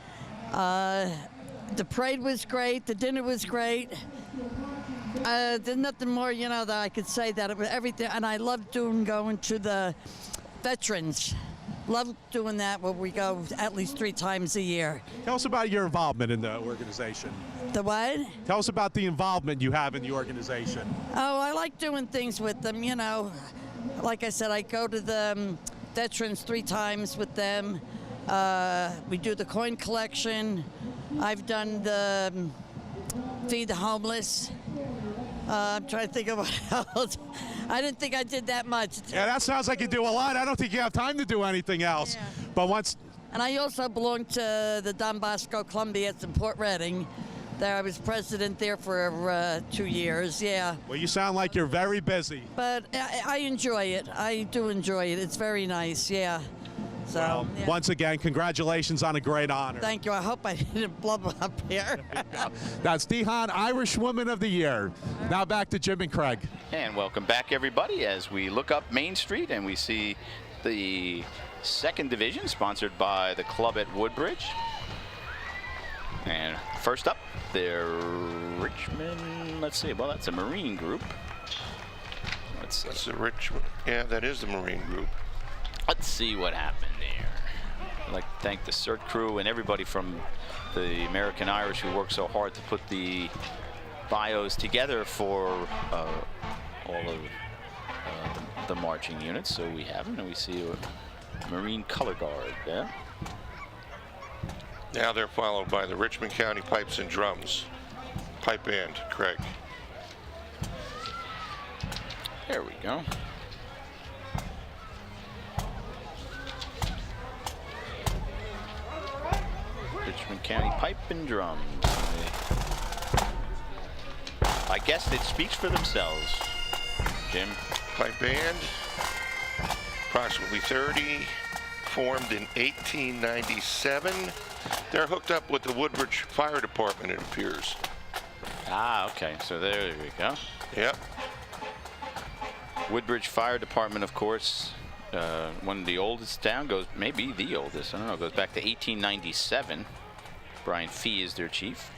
The parade was great. The dinner was great. There's nothing more, you know, that I could say that it was everything. And I love going to the veterans. Love doing that where we go at least 3 times a year. Tell us about your involvement in the organization. The what? Tell us about the involvement you have in the organization. Oh, I like doing things with them, you know. Like I said, I go to the veterans 3 times with them. We do the coin collection. I've done the feed the homeless. I'm trying to think of what else. I didn't think I did that much. Yeah, that sounds like you do a lot. I don't think you have time to do anything else. Yeah. But once. And I also belong to the Don Bosco Columbiettes in Port Reading. There, I was president there for 2 years. Yeah. Well, you sound like you're very busy. But I enjoy it. I do enjoy it. It's very nice. Yeah. So, well, yeah. Once again, congratulations on a great honor. Thank you. I hope I didn't blub up here. That's Dee Hahn, Irish Woman of the Year. Now back to Jim and Craig. And welcome back, everybody, as we look up Main Street and we see the 2nd Division sponsored by the club at Woodbridge. And first up, they're Richmond. Let's see. Well, that's a Marine group. Let's see. That's the Richmond. Yeah, that is the Marine group. Let's see what happened there. I'd like to thank the CERT crew and everybody from the American Irish who worked so hard to put the bios together for all of the marching units. So we have them, and we see a Marine color guard there. Now they're followed by the Richmond County Pipes and Drums. Pipe band, Craig. There we go. Richmond County Pipe and Drums. I guess it speaks for themselves, Jim. Pipe band, approximately 30, formed in 1897. They're hooked up with the Woodbridge Fire Department, it appears. Ah, okay. So there we go. Yep. Woodbridge Fire Department, of course, one of the oldest down, maybe the oldest, I don't know, goes back to 1897. Brian Fee is their chief.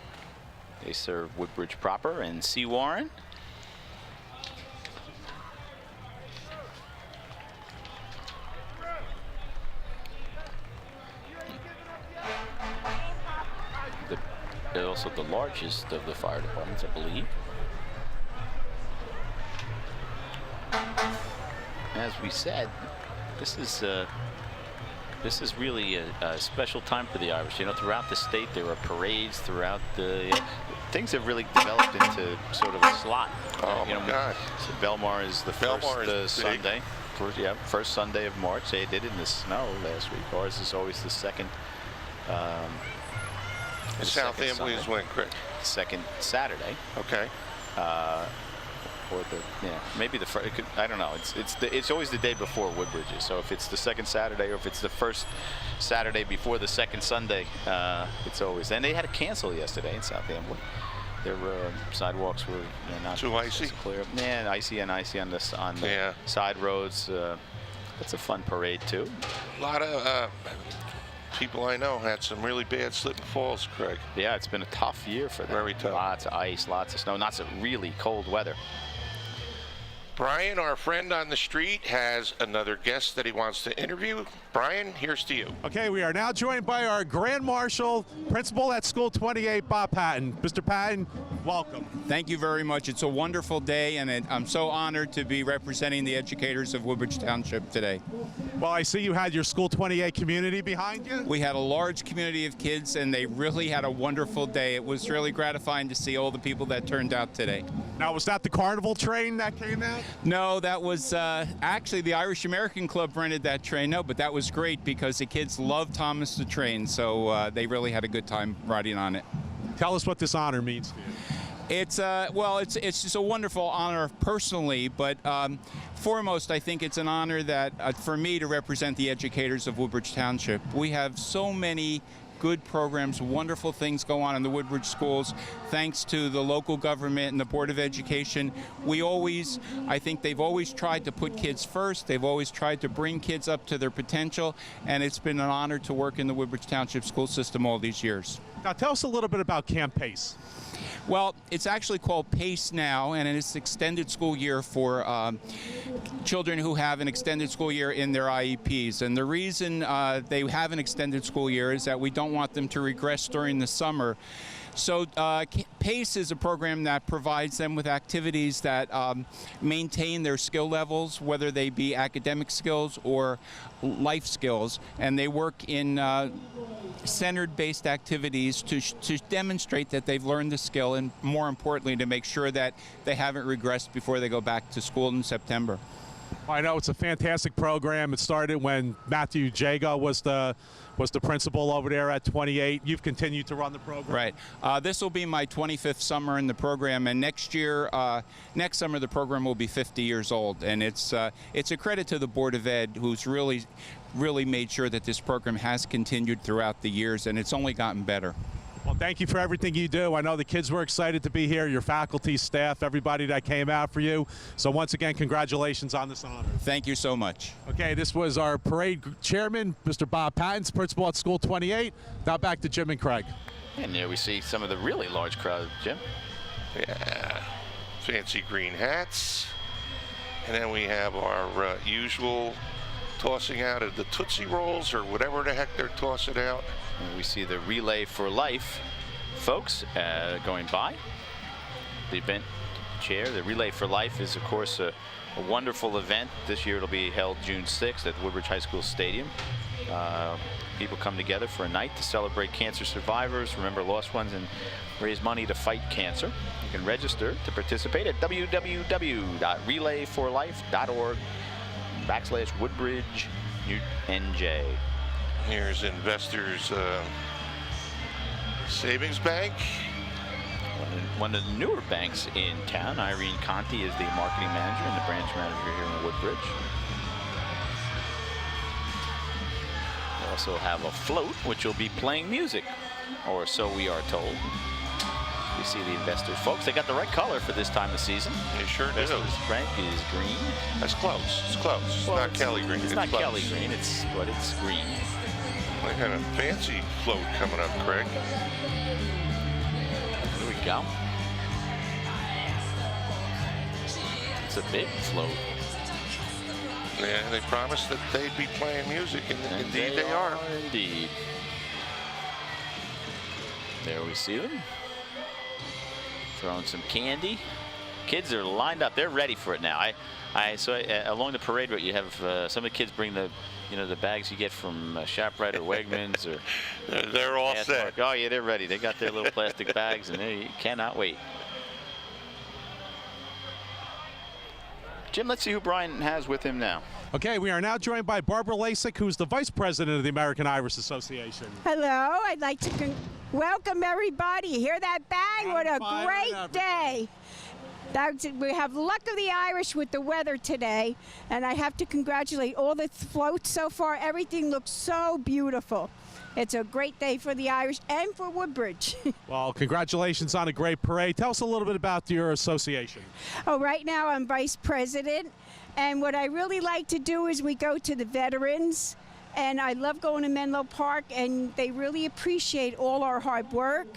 They serve Woodbridge proper and C. Warren. They're also the largest of the fire departments, I believe. As we said, this is really a special time for the Irish. You know, throughout the state, there are parades throughout the. Things have really developed into sort of a slot. Oh you know, my God! So Belmar is the first Sunday. First Sunday of March. They did it in the snow last week. Ours is always the second. South Ambly is when, Craig? Second Saturday. Okay. Or maybe the first. I don't know. It's always the day before Woodbridge. So if it's the second Saturday or if it's the first Saturday before the second Sunday, it's always. And they had to cancel yesterday in South Ambly. Their sidewalks were not too icy. Clear. Yeah, icy on the side roads. That's a fun parade, too. A lot of people I know had some really bad slip and falls, Craig. Yeah, it's been a tough year for them. Very tough. Lots of ice, lots of snow, lots of really cold weather. Brian, our friend on the street, has another guest that he wants to interview. Brian, here's to you. Okay, we are now joined by our Grand Marshal, Principal at School 28, Bob Patton. Mr. Patton, welcome. Thank you very much. It's a wonderful day, and I'm so honored to be representing the educators of Woodbridge Township today. Well, I see you had your School 28 community behind you. We had a large community of kids, and they really had a wonderful day. It was really gratifying to see all the people that turned out today. Now, was that the carnival train that came out? No, that was actually the Irish American Club rented that train. No, but that was great because the kids loved Thomas the Train, so they really had a good time riding on it. Tell us what this honor means to you. It's well, it's just a wonderful honor personally, but foremost, I think it's an honor that for me to represent the educators of Woodbridge Township. We have so many good programs, wonderful things go on in the Woodbridge schools, thanks to the local government and the Board of Education. I think they've always tried to put kids first. They've always tried to bring kids up to their potential, and it's been an honor to work in the Woodbridge Township school system all these years. Now, tell us a little bit about Camp PACE. Well, it's actually called PACE now, and it's extended school year for children who have an extended school year in their IEPs. And the reason they have an extended school year is that we don't want them to regress during the summer. So PACE is a program that provides them with activities that maintain their skill levels, whether they be academic skills or life skills, and they work in centered-based activities to demonstrate that they've learned the skill, and more importantly, to make sure that they haven't regressed before they go back to school in September. I know it's a fantastic program. It started when Matthew Jago was the principal over there at 28. You've continued to run the program. Right. This will be my 25th summer in the program, and next summer the program will be 50 years old. And it's a credit to the Board of Ed, who's really made sure that this program has continued throughout the years, and it's only gotten better. Well, thank you for everything you do. I know the kids were excited to be here, your faculty, staff, everybody that came out for you. So once again, congratulations on this honor. Thank you so much. Okay, this was our parade chairman, Mr. Bob Patton, principal at School 28. Now back to Jim and Craig. And there we see some of the really large crowd, Jim. Yeah, fancy green hats. And then we have our usual tossing out of the Tootsie Rolls or whatever the heck they're tossing out. And we see the Relay for Life folks going by. The event chair, the Relay for Life, is of course a wonderful event. This year it'll be held June 6th at the Woodbridge High School Stadium. People come together for a night to celebrate cancer survivors, remember lost ones, and raise money to fight cancer. You can register to participate at www.relayforlife.org/Woodbridge NJ. Here's Investors Savings Bank. One of the newer banks in town. Irene Conti is the marketing manager and the branch manager here in Woodbridge. We also have a float, which will be playing music, or so we are told. You see the Investors folks. They got the right color for this time of season. They sure do. Investors bank is green. That's close. It's close. It's not Kelly green. It's not close. Kelly green. But it's green. I got a fancy float coming up, Craig. Here we go. It's a big float. Yeah, they promised that they'd be playing music, and indeed they are. Indeed. There we see them. Throwing some candy. Kids are lined up. They're ready for it now. So along the parade route, you have some of the kids bring the bags you get from ShopRite or Wegmans or. They're all set. Oh yeah, they're ready. They got their little plastic bags, and they cannot wait. Jim, let's see who Brian has with him now. Okay, we are now joined by Barbara Lasik, who's the vice president of the American Irish Association. Hello, I'd like to welcome everybody. Hear that bang? What a great day. We have luck of the Irish with the weather today, and I have to congratulate all the floats so far. Everything looks so beautiful. It's a great day for the Irish and for Woodbridge. Well, congratulations on a great parade. Tell us a little bit about your association. Oh, right now I'm vice president, And what I really like to do is we go to the veterans, and I love going to Menlo Park, and they really appreciate all our hard work.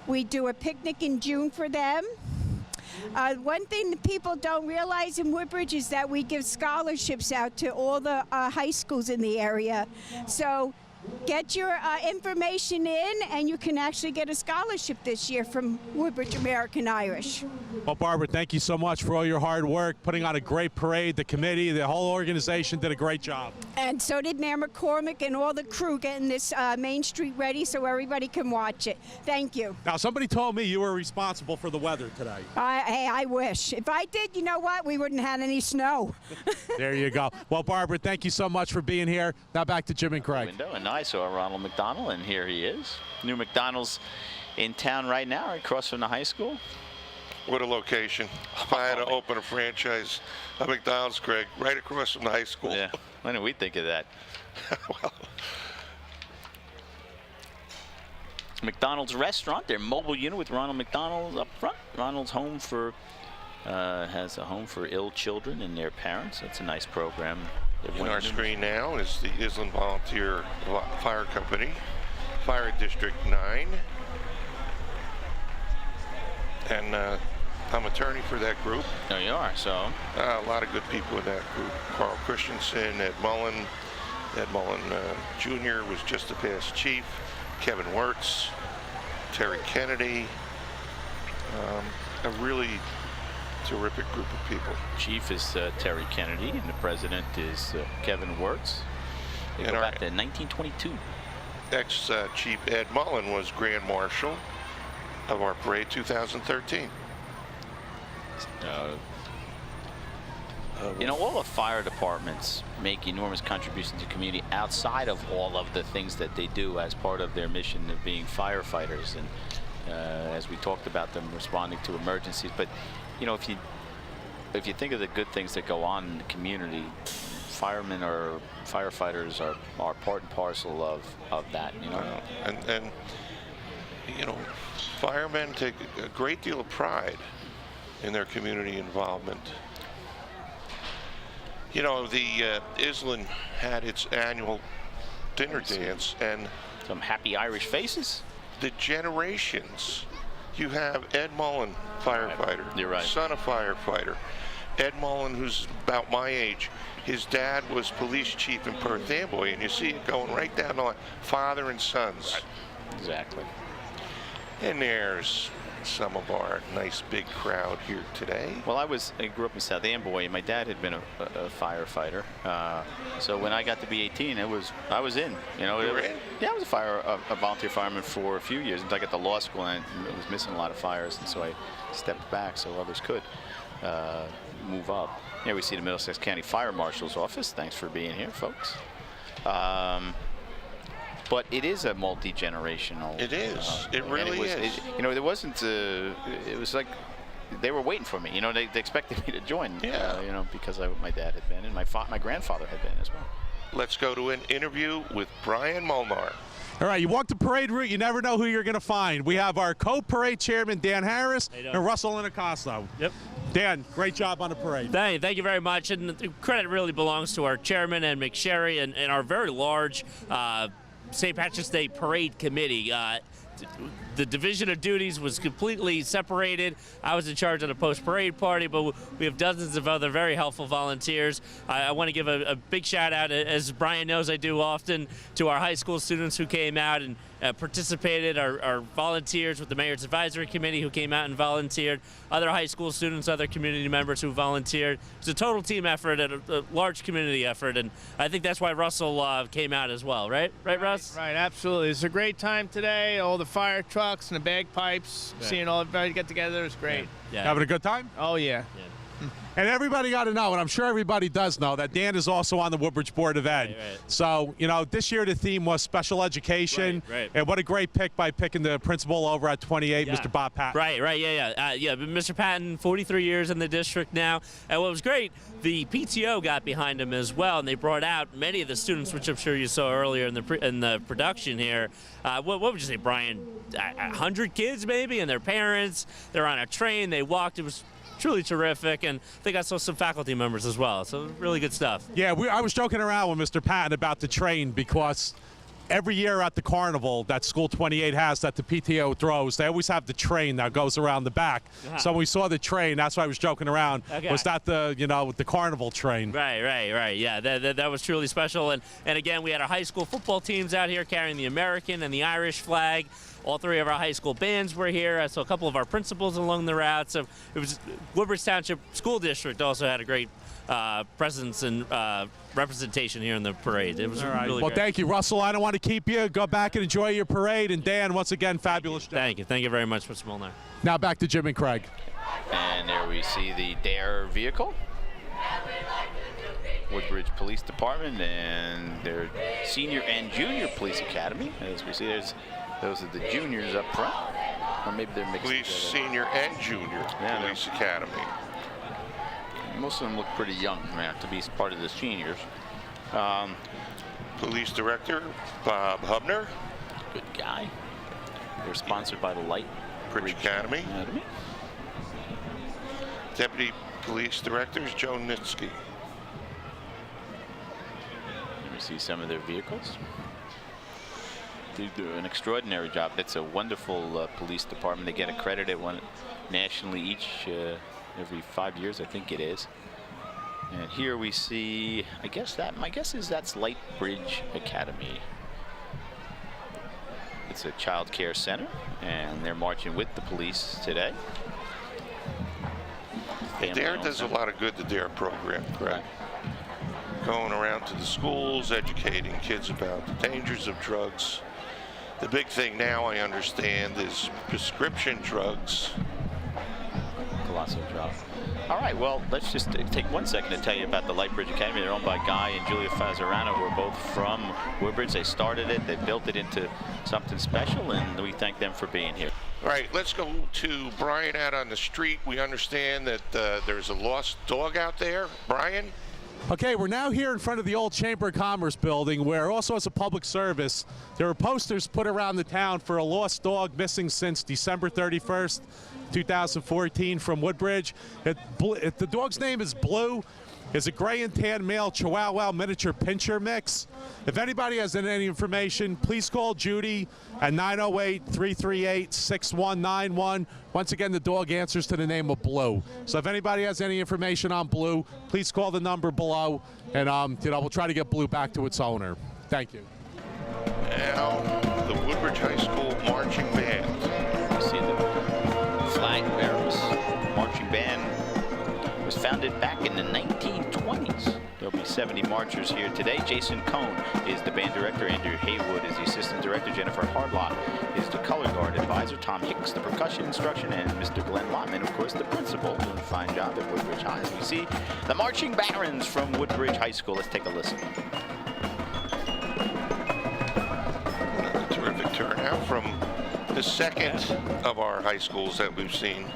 We do a picnic in June for them. One thing that people don't realize in Woodbridge is that we give scholarships out to all the high schools in the area. So get your information in, and you can actually get a scholarship this year from Woodbridge American Irish. Well, Barbara, thank you so much for all your hard work, putting on a great parade. The committee, the whole organization did a great job. And so did Mayor McCormick and all the crew getting this Main Street ready so everybody can watch it. Thank you. Now, somebody told me you were responsible for the weather today. Hey, I wish. If I did, you know what? We wouldn't have had any snow. There you go. Well, Barbara, thank you so much for being here. Now back to Jim and Craig. Window, and I saw Ronald McDonald, and here he is. New McDonald's in town right now, right across from the high school. What a location. If I had to open a franchise, a McDonald's, Craig, right across from the high school. Yeah, when did we think of that? Well, McDonald's restaurant, their mobile unit with Ronald McDonald up front. Ronald's home for has a home for ill children and their parents. That's a nice program. on our screen now is the Island Volunteer Fire Company, Fire District 9. And I'm attorney for that group. Oh, you are, so? A lot of good people in that group. Carl Christensen, Ed Mullen. Ed Mullen Jr. was just the past chief. Kevin Wirtz, Terry Kennedy. A really terrific group of people. Chief is Terry Kennedy, and the president is Kevin Wirtz. They go back to 1922. Ex-Chief Ed Mullen was Grand Marshal of our parade 2013. You know, all the fire departments make enormous contributions to the community outside of all of the things that they do as part of their mission of being firefighters. And as we talked about them responding to emergencies, but you know, if you think of the good things that go on in the community, firemen or firefighters are part and parcel of that. You know, and you know, firemen take a great deal of pride in their community involvement. You know, the Island had its annual dinner dance, and some happy Irish faces. The generations. You have Ed Mullen, firefighter. You're right. Son of firefighter. Ed Mullen, who's about my age. His dad was police chief in Perth Amboy, and you see it going right down the line. Father and sons. Right. Exactly. And there's some of our nice big crowd here today. Well, I grew up in South Amboy, and my dad had been a firefighter. So when I got to be 18, I was in. You know, You were in? Yeah, I was a volunteer fireman for a few years until I got to law school, and I was missing a lot of fires, and so I stepped back so others could move up. Here we see the Middlesex County Fire Marshal's office. Thanks for being here, folks. But it is a multi-generational. It is. It really is. You know, there wasn't. It was like they were waiting for me. You know, they expected me to join. Yeah. You know, because my dad had been and my grandfather had been as well. Let's go to an interview with Brian Molnar. All right, you walk the parade route, you never know who you're going to find. We have our co-parade chairman, Dan Harris, and Russell Inacosto. Yep. Dan, great job on the parade. Thank you very much. And the credit really belongs to our chairman and McSherry and our very large St. Patrick's Day Parade Committee. The division of duties was completely separated. I was in charge of the post-parade party, but we have dozens of other very helpful volunteers. I want to give a big shout out, as Brian knows I do often, to our high school students who came out and participated, our volunteers with the Mayor's Advisory Committee who came out and volunteered, other high school students, other community members who volunteered. It's a total team effort and a large community effort, and I think that's why Russell came out as well, right? Right, Russ? Right, absolutely. It's a great time today. All the fire trucks and the bagpipes, seeing all everybody get together is great. Yeah. Having a good time? Oh, yeah. And everybody got to know, and I'm sure everybody does know, that Dan is also on the Woodbridge Board of Ed. Right. So, you know, this year the theme was special education. Right. And what a great pick by picking the principal over at 28, Mr. Bob Patton. Right, yeah. Mr. Patton, 43 years in the district now. And what was great, the PTO got behind him as well, and they brought out many of the students, which I'm sure you saw earlier in the production here. What would you say, Brian? 100 kids maybe, and their parents. They're on a train. They walked. It was truly terrific, and they got some faculty members as well. So really good stuff. Yeah, I was joking around with Mr. Patton about the train because every year at the carnival that School 28 has that the PTO throws, they always have the train that goes around the back. So when we saw the train, that's why I was joking around. Okay. Was that the, the carnival train? Right. Yeah, that was truly special. And again, we had our high school football teams out here carrying the American and the Irish flag. All three of our high school bands were here. I saw a couple of our principals along the route. So it was Woodbridge Township School District also had a great presence and representation here in the parade. It was really Well, great. thank you, Russell. I don't want to keep you. Go back and enjoy your parade. And Dan, once again, fabulous job. Thank you very much, Mr. Molnar. Now back to Jim and Craig. And there we see the DARE vehicle. Woodbridge Police Department and their senior and junior police academy. As we see, those are the juniors up front. Or maybe they're mixed Police senior and junior police academy. Most of them look pretty young, man, to be part of the seniors. Police Director Bob Hubner. Good guy. They're sponsored by the Light Bridge Academy. Deputy Police Directors Joe Nitsky. Let me see some of their vehicles. They do an extraordinary job. It's a wonderful police department. They get accredited nationally each every 5 years, I think it is. And here we see, my guess is that's Light Bridge Academy. It's a child care center, and they're marching with the police today. DARE does a lot of good, the DARE program, correct? Going around to the schools, educating kids about the dangers of drugs. The big thing now, I understand, is prescription drugs. Colossal job. All right, well, let's just take 1 second to tell you about the Light Bridge Academy. They're owned by Guy and Julia Fazarano, who are both from Woodbridge. They started it, they built it into something special, and we thank them for being here. All right, let's go to Brian out on the street. We understand that there's a lost dog out there. Brian? Okay, we're now here in front of the old Chamber of Commerce building, where also as a public service, there are posters put around the town for a lost dog missing since December 31st, 2014 from Woodbridge. The dog's name is Blue. It's a gray and tan male Chihuahua miniature pincher mix. If anybody has any information, please call Judy at 908-338-6191. Once again, the dog answers to the name of Blue. So if anybody has any information on Blue, please call the number below, and we'll try to get Blue back to its owner. Thank you. Now, the Woodbridge High School Marching Band. You see the flag bearers. Marching band was founded back in the 1920s. There'll be 70 marchers here today. Jason Cohn is the band director. Andrew Haywood is the assistant director. Jennifer Hardlock is the color guard advisor. Tom Hicks, the percussion instruction, and Mr. Glenn Lotman, of course, the principal, doing a fine job at Woodbridge High. As we see the Marching Barons from Woodbridge High School. Let's take a listen. Another terrific turnout from the second of our high schools that we've seen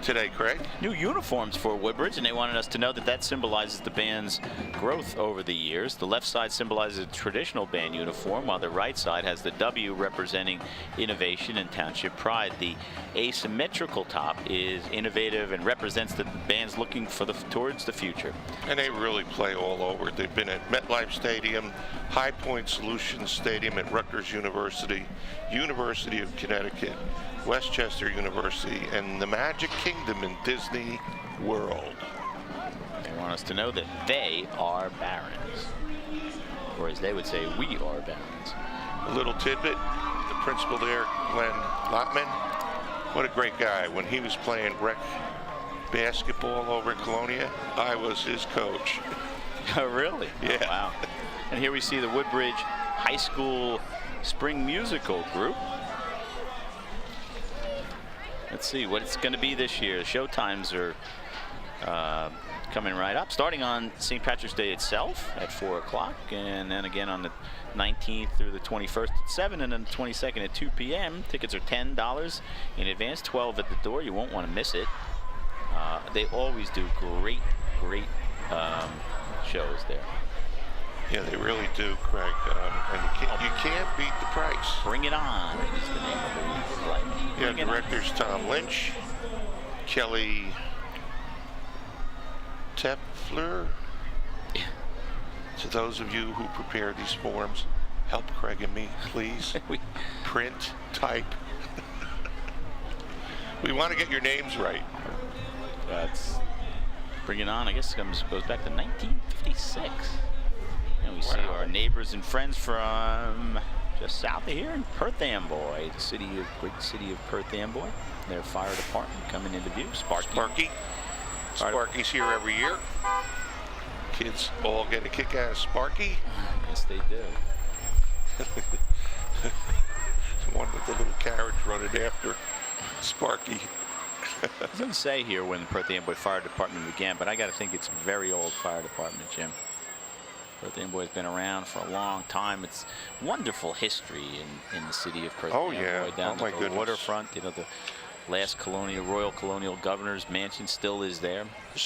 today, Craig. New uniforms for Woodbridge, and they wanted us to know that symbolizes the band's growth over the years. The left side symbolizes a traditional band uniform, while the right side has the W representing innovation and township pride. The asymmetrical top is innovative and represents the band's looking towards the future. And they really play all over. They've been at MetLife Stadium, High Point Solutions Stadium at Rutgers University, University of Connecticut, Westchester University, and the Magic Kingdom in Disney World. They want us to know that they are barons. Or as they would say, we are barons. A little tidbit, the principal there, Glenn Lotman, what a great guy. When he was playing rec basketball over at Colonia, I was his coach. Oh, really? Yeah. Oh, wow. And here we see the Woodbridge High School Spring Musical Group. Let's see what it's going to be this year. Show times are coming right up, starting on St. Patrick's Day itself at 4 o'clock, and then again on the 19th through the 21st at 7, and then the 22nd at 2 p.m. Tickets are $10 in advance, $12 at the door. You won't want to miss it. They always do great shows there. Yeah, they really do, Craig. And you can't beat the price. Bring It On is the name of the play. Yeah, directors Tom Lynch, Kelly Tepfler. To those of you who prepare these forms, help Craig and me, please. Print, type. We want to get your names right. That's bring it on. I guess it goes back to 1956. And we see our neighbors and friends from just south of here in Perth Amboy, the great city of Perth Amboy. Their fire department coming into view. Sparky. Sparky's here every year. Kids all get a kick out of Sparky. Yes, they do. One with the little carriage running after Sparky. It doesn't say here when the Perth Amboy Fire Department began, but I got to think it's a very old fire department, Jim. Perth Amboy has been around for a long time. It's wonderful history in the city of Perth Amboy. Yeah. Down my to the goodness. waterfront. You know, the last Royal Colonial Governor's Mansion still is there.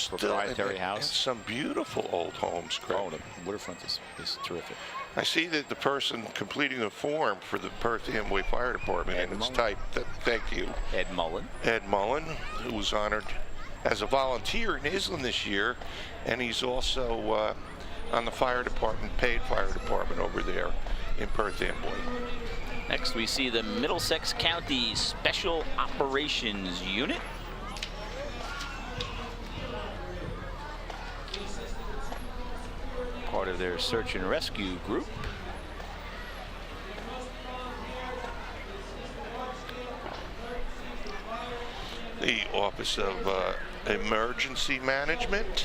Proprietary house. And some beautiful old homes, Craig. Oh, the waterfront is terrific. I see that the person completing the form for the Perth Amboy Fire Department, and it's typed, thank you. Ed Mullen. Ed Mullen, who was honored as a volunteer in Island this year, and he's also on the fire department, paid fire department over there in Perth Amboy. Next, we see the Middlesex County Special Operations Unit. Part of their search and rescue group. The Office of Emergency Management.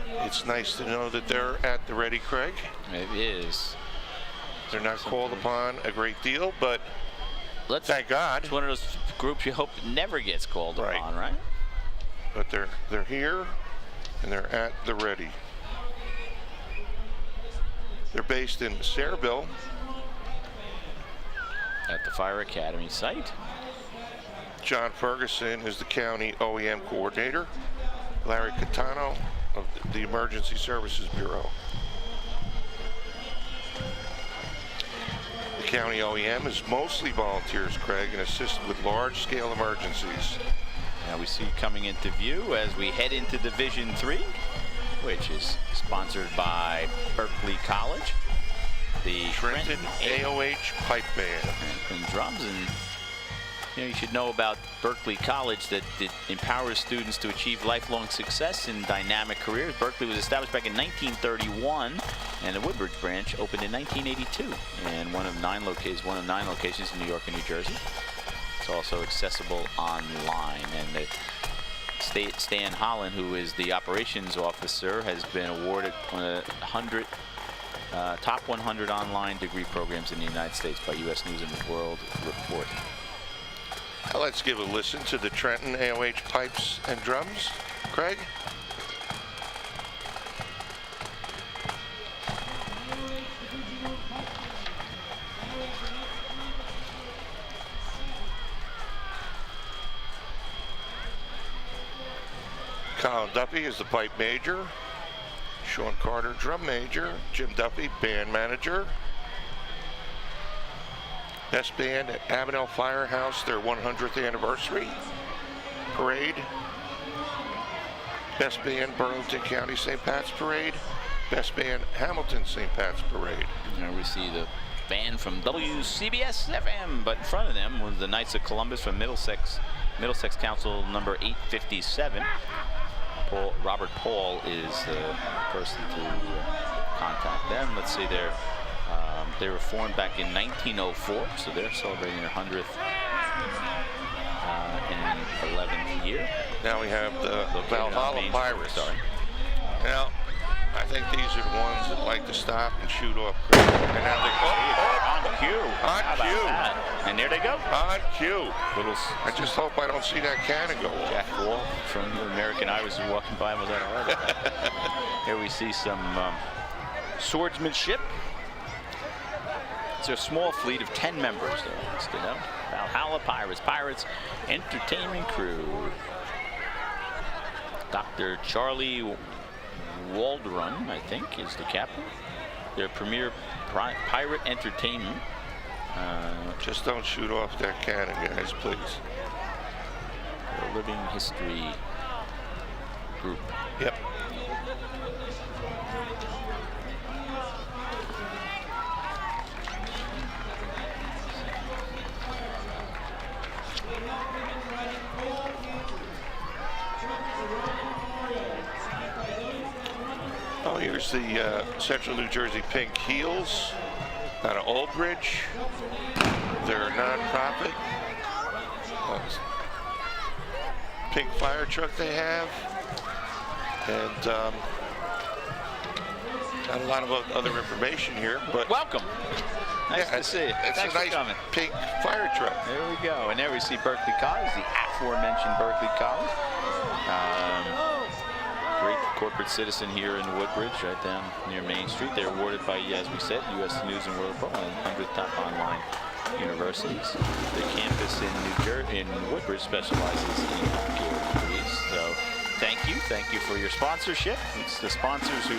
It's nice to know that they're at the ready, Craig. It is. They're not called upon a great deal, but thank God. It's one of those groups you hope never gets called upon, right? But they're here, and they're at the ready. They're based in Sayreville. At the Fire Academy site. John Ferguson is the county OEM coordinator. Larry Catano of the Emergency Services Bureau. The county OEM is mostly volunteers, Craig, and assists with large-scale emergencies. Now we see coming into view as we head into Division 3, which is sponsored by Berkeley College. The Trenton AOH Pipe Band. And drums. And you should know about Berkeley College that it empowers students to achieve lifelong success in dynamic careers. Berkeley was established back in 1931, and the Woodbridge branch opened in 1982, and one of nine locations in New York and New Jersey. It's also accessible online, and Stan Holland, who is the operations officer, has been awarded 100 top 100 online degree programs in the United States by U.S. News and World Report. Now let's give a listen to the Trenton AOH Pipes and Drums. Craig? Colin Duffy is the pipe major. Sean Carter, drum major. Jim Duffy, band manager. Best band at Avenel Firehouse, their 100th anniversary parade. Best band, Burlington County St. Pat's Parade. Best band, Hamilton St. Pat's Parade. Now we see the band from WCBS FM, but in front of them was the Knights of Columbus from Middlesex Council number 857. Robert Paul is the person to contact them. Let's see, they were formed back in 1904, so they're celebrating their 100th and 11th year. Now we have the Valhalla Pirates. Now, I think these are the ones that like to stop and shoot off. And now they on cue. On cue. And there they go. On cue. I just hope I don't see that cannon go off. Jack Wall from the American Irish is walking by without a heart. Here we see some swordsmanship. It's a small fleet of 10 members there listed out. Valhalla Pirates Entertainment Crew. Dr. Charlie Waldron, I think, is the captain. Their premier pirate entertainment. Just don't shoot off that cannon, guys, please. Their living history. group. Yep. Oh, here's the Central New Jersey Pink Heels out of Woodbridge. They're a nonprofit. Pink fire truck they have. And not a lot of other information here, but welcome. Nice yeah, to see you. It's Thanks a nice for coming. pink fire truck. There we go. And there we see Berkeley College, the aforementioned Berkeley College. Great corporate citizen here in Woodbridge, right down near Main Street. They're awarded by, as we said, U.S. News and World Report, one of the 100 top online universities. The campus in Woodbridge specializes in healthcare degrees. So thank you for your sponsorship. It's the sponsors who.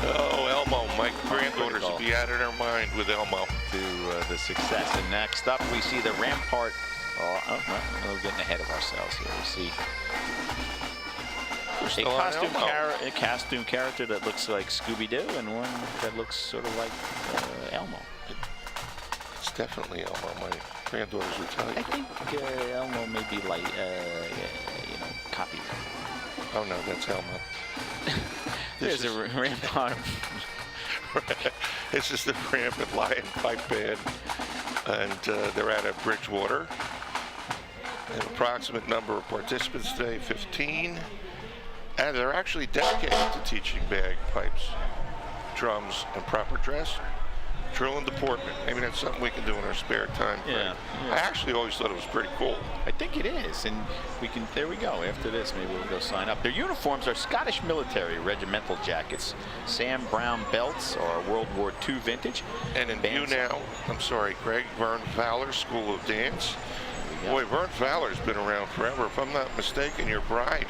Oh, Elmo, my granddaughters will be out of their mind with Elmo. To the success. And next up, we see the Rampart. We're getting ahead of ourselves here. We see a costume character that looks like Scooby-Doo and one that looks sort of like Elmo. It's definitely Elmo. My granddaughters would tell you. I think Elmo may be like, copyright. Oh no, that's Elmo. There's a Rampart. This is the Rampant Lion Pipe Band, and they're out of Bridgewater. An approximate number of participants today, 15. And they're actually dedicated to teaching bagpipes, drums, and proper dress. Drill and deportment. Maybe that's something we can do in our spare time. Yeah. I actually always thought it was pretty cool. I think it is, and there we go. After this, maybe we'll go sign up. Their uniforms are Scottish military regimental jackets. Sam Brown belts are World War II vintage. And in view now, I'm sorry, Greg, Vern Fowler School of Dance. Boy, Vern Fowler's been around forever. If I'm not mistaken, your bride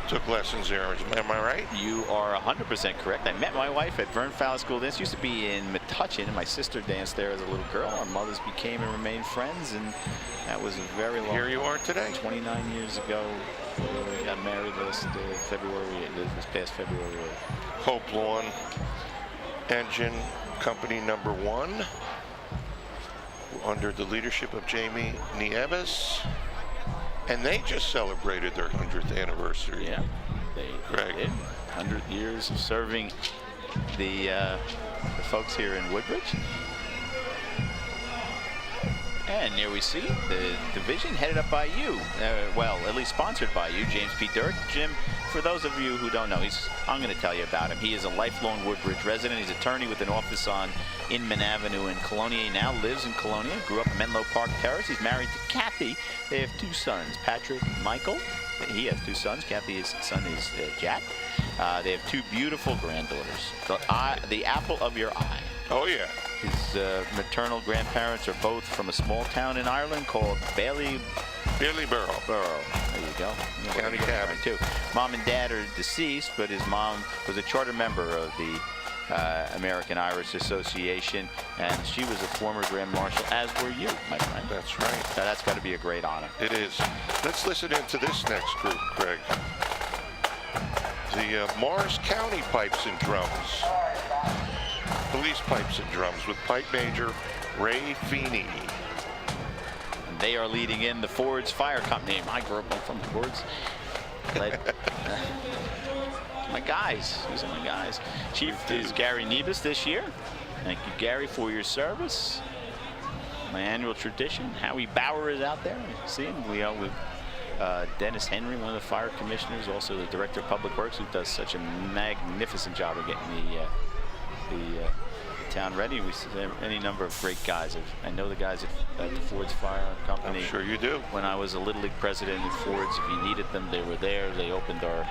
took lessons there. Am I right? You are 100% correct. I met my wife at Vern Fowler School of Dance. Used to be in Metuchen, and my sister danced there as a little girl. Our mothers became and remained friends, and that was a very long. Here you are today. 29 years ago. We got married this past February. Hope Lawn Engine Company #1, under the leadership of Jamie Nieves. And they just celebrated their 100th anniversary. Yeah, they did. 100 years of serving the folks here in Woodbridge. And here we see the division headed up by you. Well, at least sponsored by you, James P. Dirk. Jim, for those of you who don't know, I'm going to tell you about him. He is a lifelong Woodbridge resident. He's an attorney with an office on Inman Avenue in Colonia. He now lives in Colonia. Grew up in Menlo Park Terrace. He's married to Kathy. They have 2 sons, Patrick and Michael. He has 2 sons. Kathy's son is Jack. They have 2 beautiful granddaughters. The apple of your eye. Oh, yeah. His maternal grandparents are both from a small town in Ireland called Bailey Borough. There you go. County Cavan. Too. Mom and dad are deceased, but his mom was a charter member of the American Irish Association, and she was a former Grand Marshal, as were you, my friend. That's right. Now, that's got to be a great honor. It is. Let's listen into this next group, Greg. The Morris County Pipes and Drums. Police Pipes and Drums with Pipe Major Ray Feeney. And they are leading in the Ford's Fire Company. I grew up from Ford's. My guys. These are my guys. Chief is Gary Nebus this year. Thank you, Gary, for your service. My annual tradition. Howie Bauer is out there. See him. We with Dennis Henry, one of the fire commissioners, also the director of public works, who does such a magnificent job of getting the town ready. We see any number of great guys. I know the guys at the Ford's Fire Company. I'm sure you do. When I was a Little League president at Ford's, if you needed them, they were there. They opened their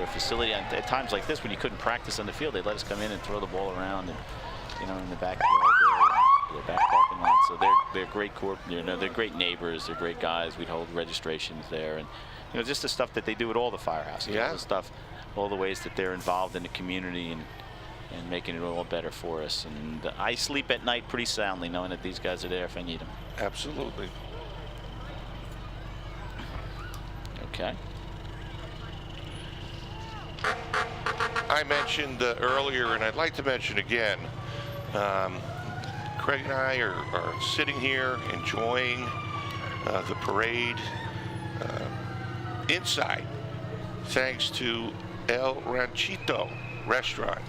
facility. And at times like this, when you couldn't practice on the field, they'd let us come in and throw the ball around, and in the backyard there, their back parking lot. So they're great they're great neighbors. They're great guys. We'd hold registrations there, and just the stuff that they do at all the firehouses. Yeah. All the stuff, all the ways that they're involved in the community and making it all better for us. And I sleep at night pretty soundly knowing that these guys are there if I need them. Absolutely. Okay. I mentioned earlier, and I'd like to mention again, Craig and I are sitting here enjoying the parade inside, thanks to El Ranchito restaurant.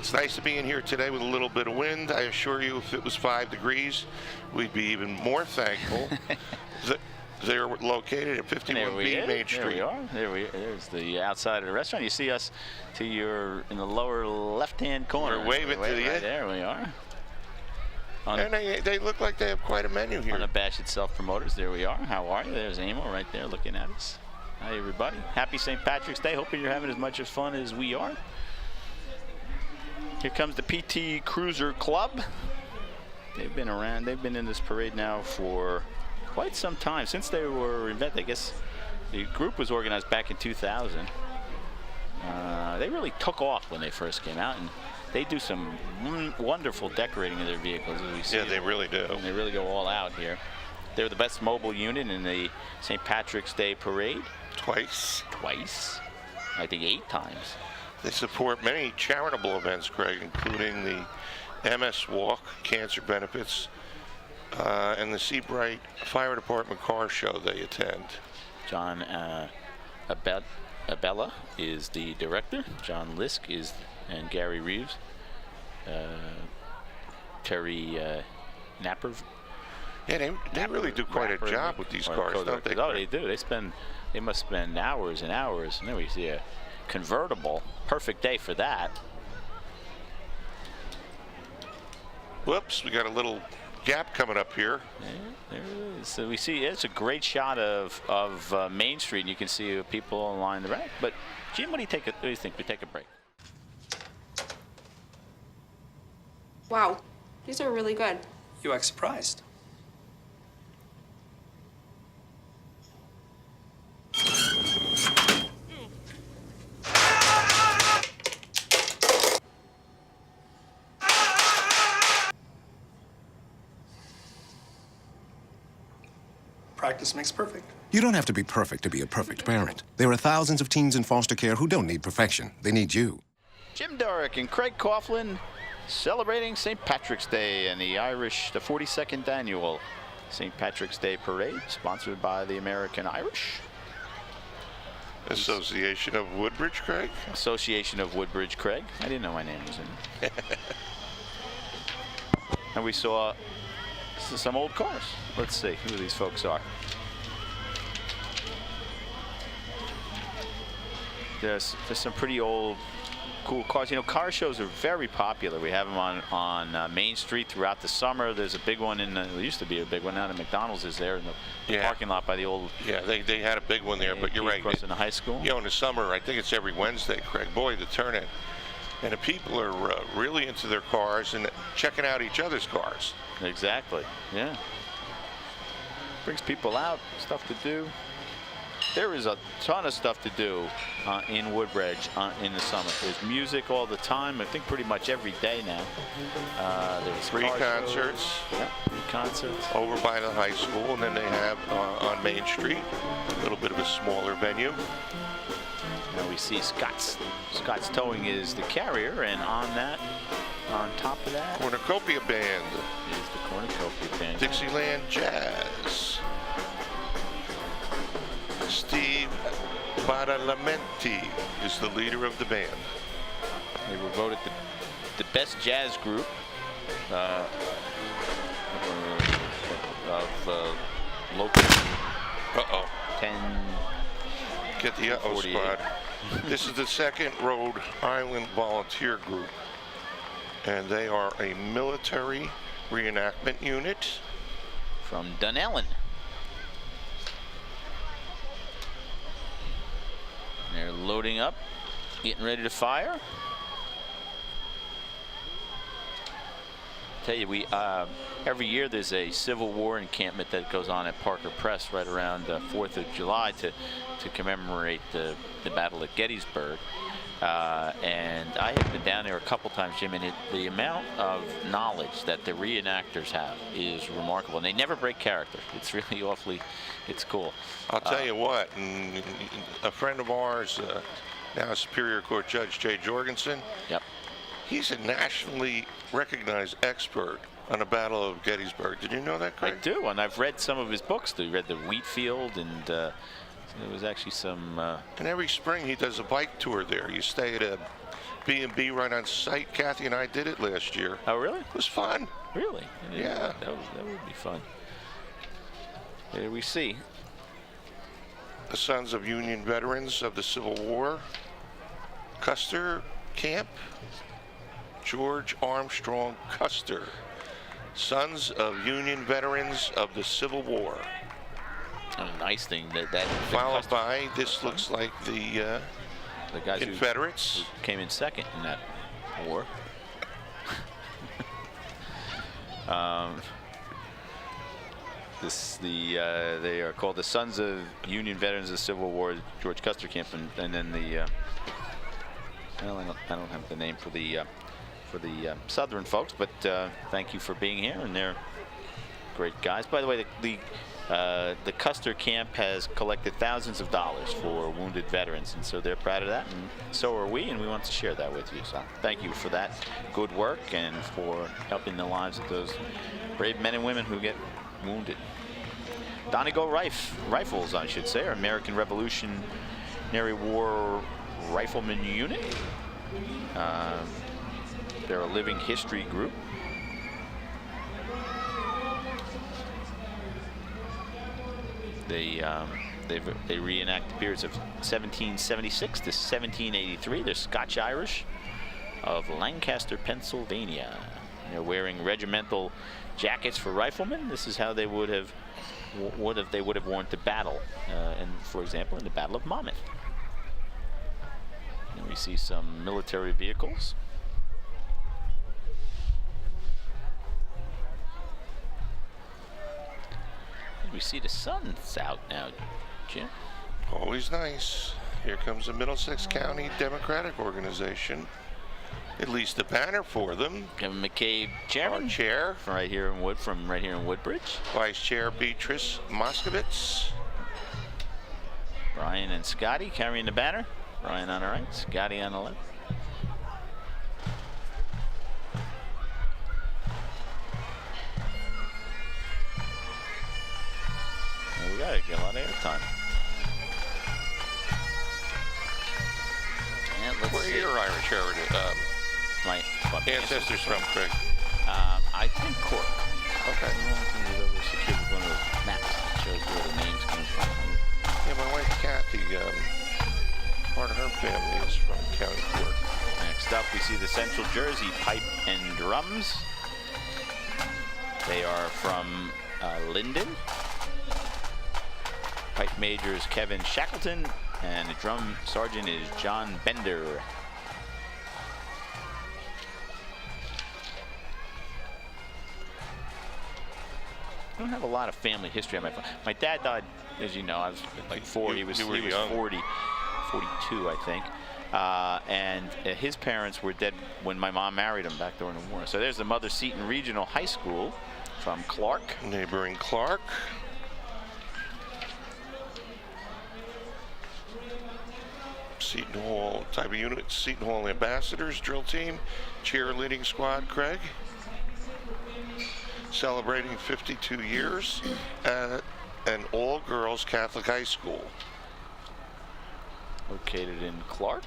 It's nice to be in here today with a little bit of wind. I assure you, if it was 5 degrees, we'd be even more thankful. They're located at 51B Main Street. There we are. There's the outside of the restaurant. You see us to your in the lower left-hand corner. We're waving to the right there we are. And they look like they have quite a menu here. Unabashed self-promoters. There we are. How are you? There's Amo right there looking at us. Hi, everybody. Happy St. Patrick's Day. Hoping you're having as much of fun as we are. Here comes the PT Cruiser Club. They've been around. They've been in this parade now for quite some time, since they were invented. I guess the group was organized back in 2000. They really took off when they first came out, and they do some wonderful decorating of their vehicles, as we see. Yeah, they really do. And they really go all out here. They're the best mobile unit in the St. Patrick's Day parade. Twice. I think 8 times. They support many charitable events, Craig, including the MS Walk, cancer benefits, and the Seabright Fire Department car show they attend. John Abella is the director. John Lisk and Gary Reeves. Terry Napper. Yeah, they really do quite a job with these cars, don't they? Oh, they do. They must spend hours and hours. And there we see a convertible. Perfect day for that. Whoops, we got a little gap coming up here. Yeah, there it is. So we see it's a great shot of Main Street, and you can see people in line around. But Jim, what do you think? We take a break. Wow, these are really good. You act surprised. Practice makes perfect. You don't have to be perfect to be a perfect parent. There are thousands of teens in foster care who don't need perfection. They need you. Jim Durick and Craig Coughlin celebrating St. Patrick's Day and the 42nd annual St. Patrick's Day Parade, sponsored by the American Irish. Association of Woodbridge, Craig? Association of Woodbridge, Craig. I didn't know my name was in. And we saw some old cars. Let's see who these folks are. There's some pretty old, cool cars. You know, car shows are very popular. We have them on Main Street throughout the summer. There's a big one there used to be a big one. Now the McDonald's is there in the parking lot by the old. Yeah, they had a big one there, but you're right. In the high school. You know, in the summer, I think it's every Wednesday, Craig. Boy, the turnout. And the people are really into their cars and checking out each other's cars. Exactly, yeah. Brings people out, stuff to do. There is a ton of stuff to do in Woodbridge in the summer. There's music all the time, I think pretty much every day now. There's free concerts. Yeah, free concerts. Over by the high school, and then they have on Main Street, a little bit of a smaller venue. Now we see Scott's Towing is the carrier, and on top of that, Cornucopia Band. Is the Cornucopia Band. Dixieland Jazz. Steve Badalamenti is the leader of the band. They were voted the best jazz group of local. Uh-oh. 10. Get the uh-oh squad. This is the second Rhode Island volunteer group, and they are a military reenactment unit from Dunellen. They're loading up, getting ready to fire. Tell you, we every year there's a Civil War encampment that goes on at Parker Press right around 4th of July to commemorate the Battle at Gettysburg. And I have been down there a couple times, Jim, and the amount of knowledge that the reenactors have is remarkable. And they never break character. It's really it's cool. I'll tell you what, a friend of ours, now Superior Court Judge Jay Jorgensen. Yep. He's a nationally recognized expert on the Battle of Gettysburg. Did you know that, Craig? I do, and I've read some of his books. I read the Wheatfield, and there was actually some. And every spring he does a bike tour there. You stay at a B&B right on site. Kathy and I did it last year. Oh, really? It was fun. Really? Yeah. That would be fun. There we see. The Sons of Union Veterans of the Civil War. Custer Camp. George Armstrong Custer. Sons of Union Veterans of the Civil War. A nice thing that followed by, this looks like the guys Confederates who came in second in that war. They are called the Sons of Union Veterans of the Civil War, George Custer Camp, and then the I don't have the name for the Southern folks, but thank you for being here, and they're great guys. By the way, the Custer Camp has collected thousands of dollars for wounded veterans, and so they're proud of that, and so are we, and we want to share that with you. So thank you for that good work and for helping the lives of those brave men and women who get wounded. Donegal Rifles, I should say, or American Revolutionary War Rifleman Unit. They're a living history group. They reenact the periods of 1776 to 1783. They're Scotch-Irish of Lancaster, Pennsylvania. They're wearing regimental jackets for riflemen. This is how they would have worn to battle, and for example, in the Battle of Monmouth. And we see some military vehicles. And we see the sun's out now, Jim. Always nice. Here comes the Middlesex County Democratic Organization. At least a banner for them. Kevin McCabe, chairman. Our chair. From right here in Woodbridge. Vice Chair Beatrice Moskowitz. Brian and Scotty carrying the banner. Brian on the right, Scotty on the left. Well, we gotta get a lot of airtime. Where are your Irish heritage? My ancestors from, Craig? I think Cork. Okay. I don't think we've ever secured one of those maps that shows where the names come from. Yeah, my wife Kathy, part of her family is from County Cork. Next up, we see the Central Jersey Pipe and Drums. They are from Linden. Pipe major is Kevin Shackleton, and the drum sergeant is John Bender. I don't have a lot of family history on my phone. My dad died, as you know, I was like 4. He was 40, 42, I think. And his parents were dead when my mom married him back during the war. So there's the Mother Seton Regional High School from Clark. Neighboring Clark. Seton Hall type of unit. Seton Hall Ambassadors drill team. Cheerleading squad, Craig. Celebrating 52 years at an all-girls Catholic high school. Located in Clark.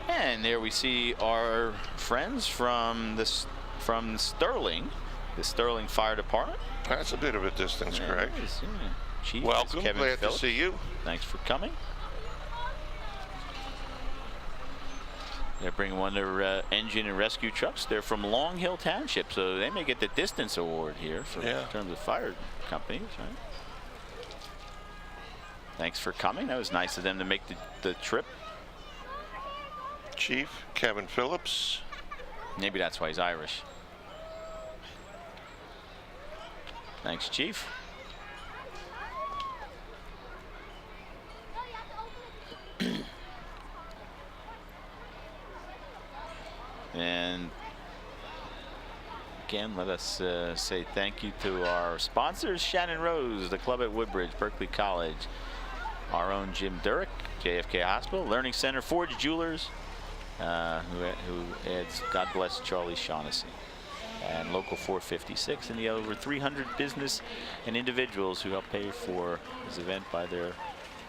And there we see our friends from Sterling, the Sterling Fire Department. That's a bit of a distance, Craig. Chief, welcome, Kevin glad Phillips. to see you. Thanks for coming. They're bringing one of their engine and rescue trucks. They're from Long Hill Township, so they may get the distance award here in terms of fire companies, right? Thanks for coming. That was nice of them to make the trip. Chief Kevin Phillips. Maybe that's why he's Irish. Thanks, Chief. And again, let us say thank you to our sponsors, Shannon Rose, the club at Woodbridge, Berkeley College, our own Jim Durick, JFK Hospital, Learning Center, Forge Jewelers, who adds God Bless Charlie Shaughnessy, and Local 456, and the over 300 business and individuals who help pay for this event by their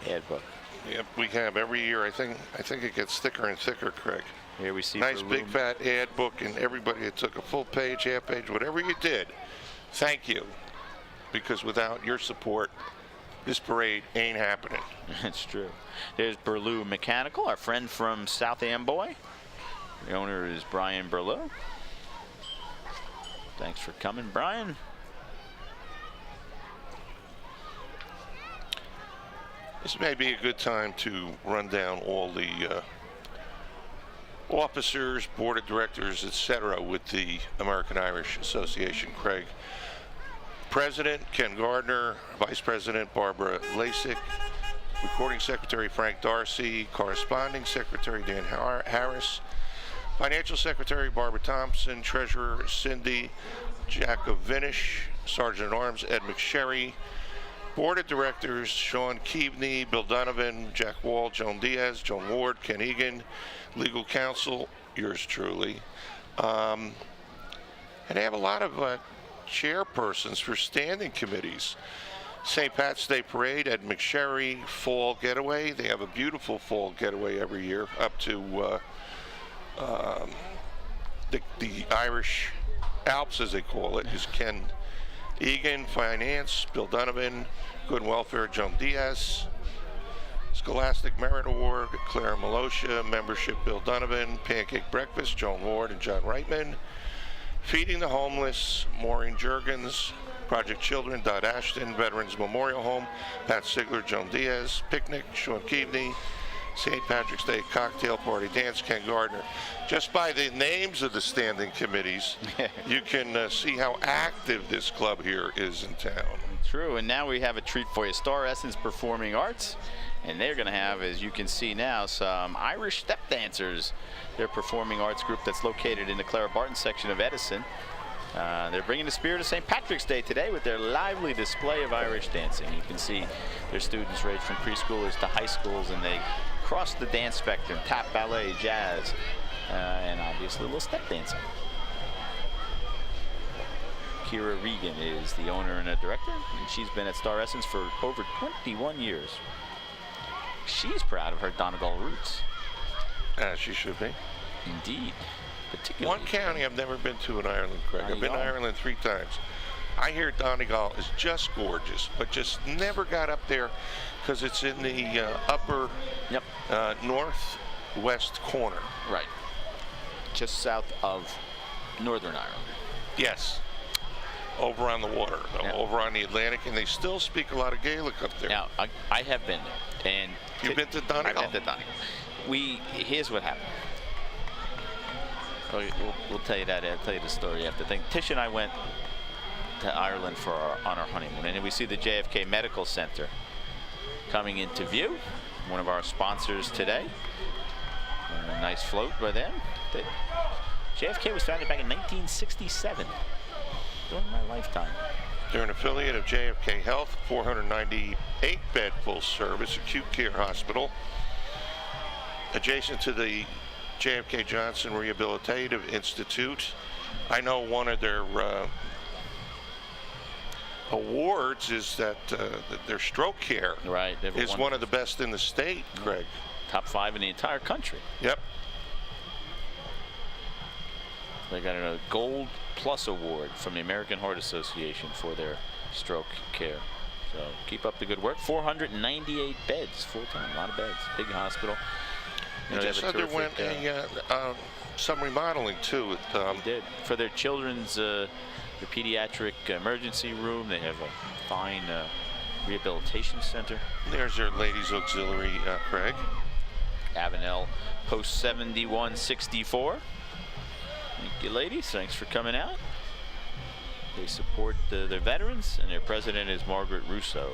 ad book. Yep, we have every year. I think it gets thicker and thicker, Craig. Here we see nice big fat ad book, and everybody that took a full page, half page, whatever you did, thank you, because without your support, this parade ain't happening. That's true. There's Burlew Mechanical, our friend from South Amboy. The owner is Brian Burlew. Thanks for coming, Brian. This may be a good time to run down all the officers, board of directors, etc. with the American Irish Association, Craig. President Ken Gardner, Vice President Barbara Lasik, Recording Secretary Frank Darcy, Corresponding Secretary Dan Harris, Financial Secretary Barbara Thompson, Treasurer Cindy Jakovinish, Sergeant at Arms Ed McSherry, Board of Directors Sean Keaveney, Bill Donovan, Jack Wall, Joan Diaz, Joan Ward, Ken Egan, Legal Counsel, yours truly. And they have a lot of chairpersons for standing committees. St. Pat's Day Parade, Ed McSherry, Fall Getaway. They have a beautiful Fall Getaway every year up to the Irish Alps, as they call it, is Ken Egan. Finance, Bill Donovan. Good and Welfare, Joan Diaz. Scholastic Merit Award, Claire Malosha. Membership, Bill Donovan. Pancake Breakfast, Joan Ward and John Reitman. Feeding the Homeless, Maureen Juergens. Project Children, Dot Ashton. Veterans Memorial Home, Pat Sigler, Joan Diaz. Picnic, Sean Keaveney. St. Patrick's Day Cocktail Party Dance, Ken Gardner. Just by the names of the standing committees, you can see how active this club here is in town. True, and now we have a treat for you. Star Essence Performing Arts, and they're going to have, as you can see now, some Irish step dancers. Their performing arts group that's located in the Clara Barton section of Edison. They're bringing the spirit of St. Patrick's Day today with their lively display of Irish dancing. You can see their students range from preschoolers to high schools, and they cross the dance spectrum: tap, ballet, jazz, and obviously a little step dancing. Kira Regan is the owner and a director, and she's been at Star Essence for over 21 years. She's proud of her Donegal roots. As she should be. Indeed. Particularly. One county I've never been to in Ireland, Craig. I've been to Ireland 3 times. I hear Donegal is just gorgeous, but just never got up there because it's in the upper northwest corner. Right. Just south of Northern Ireland. Yes. Over on the water, over on the Atlantic, and they still speak a lot of Gaelic up there. Now, I have been there. And you've been to Donegal? I've been to Donegal. Here's what happened. We'll tell you that. I'll tell you the story after the thing. Tish and I went to Ireland on our honeymoon, and we see the JFK Medical Center coming into view. One of our sponsors today. A nice float by them. JFK was founded back in 1967, during my lifetime. They're an affiliate of JFK Health, 498-bed full-service acute care hospital, adjacent to the JFK Johnson Rehabilitative Institute. I know one of their awards is that their stroke care is one of the best in the state, Craig. Top 5 in the entire country. Yep. They got a Gold Plus Award from the American Heart Association for their stroke care. So keep up the good work. 498 beds full-time, a lot of beds, big hospital. They just underwent some remodeling too. They did. For their children's the pediatric emergency room, they have a fine rehabilitation center. There's their ladies auxiliary, Craig. Avenel Post 7164. Thank you, ladies. Thanks for coming out. They support their veterans, and their president is Margaret Russo.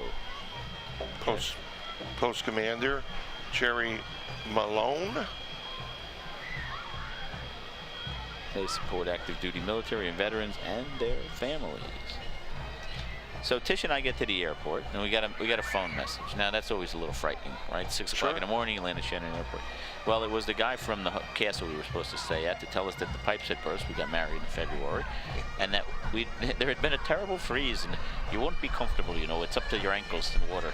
Post Commander Jerry Malone. They support active duty military and veterans and their families. So Tish and I get to the airport, and we got a phone message. Now that's always a little frightening, right? 6 o'clock in the morning, you land at Shannon Airport. Well, it was the guy from the castle we were supposed to stay at to tell us that the pipes had burst. We got married in February, and that there had been a terrible freeze, and you won't be comfortable. You know, it's up to your ankles in water.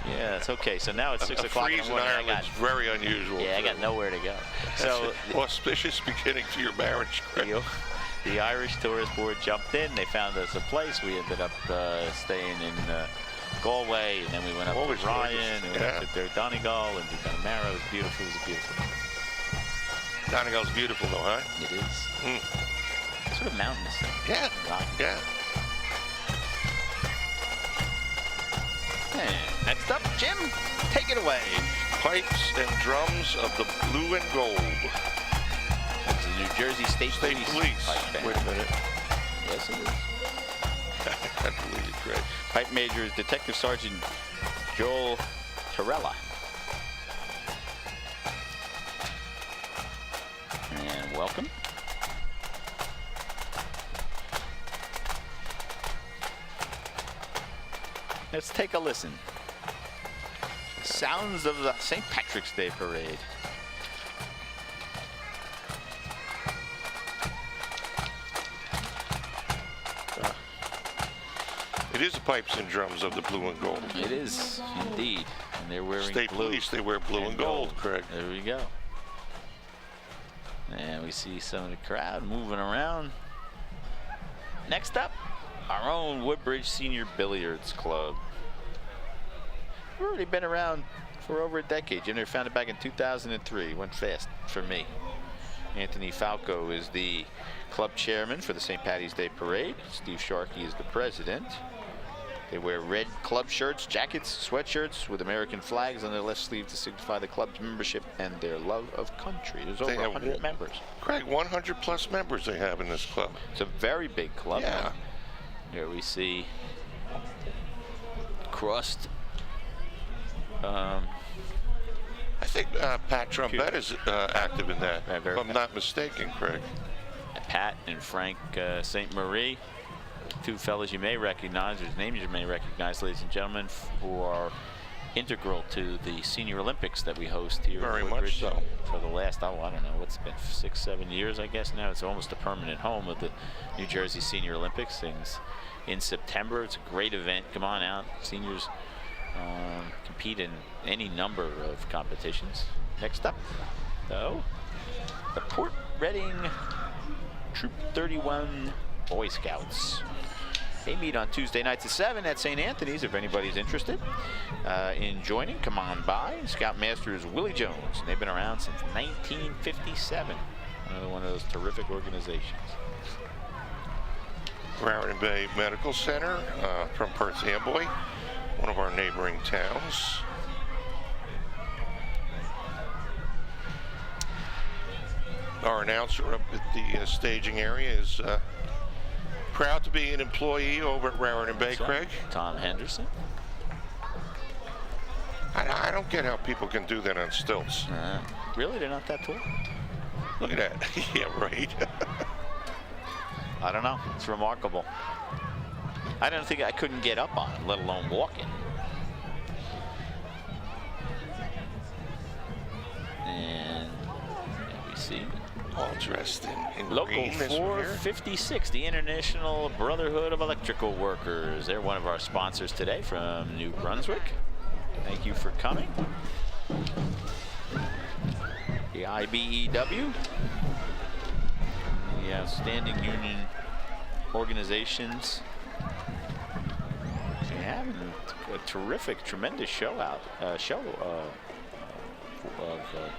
Yeah, it's okay. So now it's 6 o'clock in the morning. A freeze in Ireland's very unusual. Yeah, I got nowhere to go. So auspicious beginning to your marriage, Craig. The Irish Tourist Board jumped in. They found us a place. We ended up staying in Galway, and then we went up to Ryan, and we went to Donegal, and to Connemara. It was beautiful. It was beautiful. Donegal's beautiful, though, huh? It is. Sort of mountainous. Yeah. Yeah. And next up, Jim, take it away. Pipes and drums of the blue and gold. That's the New Jersey State Police. Wait a minute. Yes, it is. I believe it's great. Pipe Major is Detective Sergeant Joel Torella. And welcome. Let's take a listen. Sounds of the St. Patrick's Day Parade. It is the pipes and drums of the blue and gold. It is, indeed. And they're wearing State blue. Police, they wear blue and gold, Craig. There we go. And we see some of the crowd moving around. Next up, our own Woodbridge Senior Billiards Club. We've already been around for over a decade. Jim, they were founded back in 2003. Went fast for me. Anthony Falco is the club chairman for the St. Patty's Day Parade. Steve Sharkey is the president. They wear red club shirts, jackets, sweatshirts with American flags on their left sleeve to signify the club's membership and their love of country. There's over 100 members. Craig, 100 plus members they have in this club. It's a very big club. Yeah. Here we see crossed. I think Pat Trumpet is active in that, if I'm not mistaken, Craig. Pat and Frank St. Marie, two fellas you may recognize, whose names you may recognize, ladies and gentlemen, who are integral to the Senior Olympics that we host here. Very much so. For the last, I don't know, what's it been, 6-7 years, I guess now. It's almost a permanent home of the New Jersey Senior Olympics. Things in September. It's a great event. Come on out. Seniors compete in any number of competitions. Next up, though, the Port Reading Troop 31 Boy Scouts. They meet on Tuesday nights at 7 at St. Anthony's. If anybody's interested in joining, come on by. Scoutmaster is Willie Jones. And they've been around since 1957. Another one of those terrific organizations. Raritan Bay Medical Center from Perth Amboy, one of our neighboring towns. Our announcer up at the staging area is proud to be an employee over at Raritan Bay, Craig. Tom Henderson. I don't get how people can do that on stilts. Really? They're not that tall? Look at that. Yeah, right. I don't know. It's remarkable. I don't think I couldn't get up on it, let alone walking. And we see all dressed in Local green, 456, the International Brotherhood of Electrical Workers. They're one of our sponsors today from New Brunswick. Thank you for coming. The IBEW, the outstanding union organizations. They're having a terrific, tremendous show of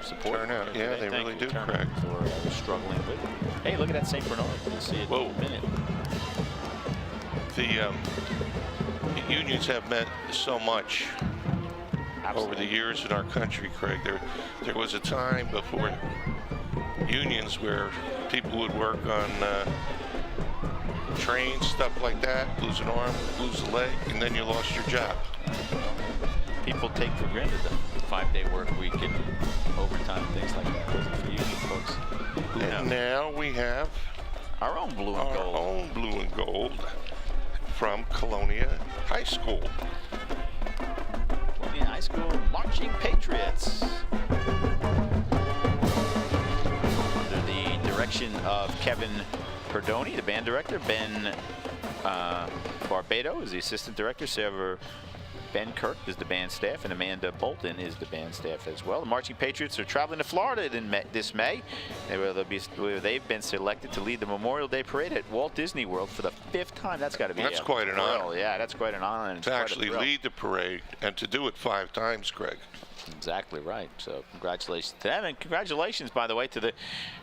support. Turnout, yeah, they really do, Craig. For struggling with. Hey, look at that St. Bernard. We'll see it in a minute. The unions have meant so much over the years in our country, Craig. There was a time before unions where people would work on trains, stuff like that, lose an arm, lose a leg, and then you lost your job. People take for granted the 5-day work week and overtime, things like that. Wasn't for union folks. And now we have our own blue and gold. Our own blue and gold from Colonia High School. Colonia High School Marching Patriots. Under the direction of Kevin Perdoni, the band director. Ben Barbado is the assistant director. Ben Kirk is the band staff, and Amanda Bolton is the band staff as well. The Marching Patriots are traveling to Florida this May. They've been selected to lead the Memorial Day Parade at Walt Disney World for the 5th time. That's got to be quite an honor. Yeah, that's quite an honor. To actually lead the parade and to do it 5 times, Greg. Exactly right. So congratulations to them, and congratulations, by the way, to the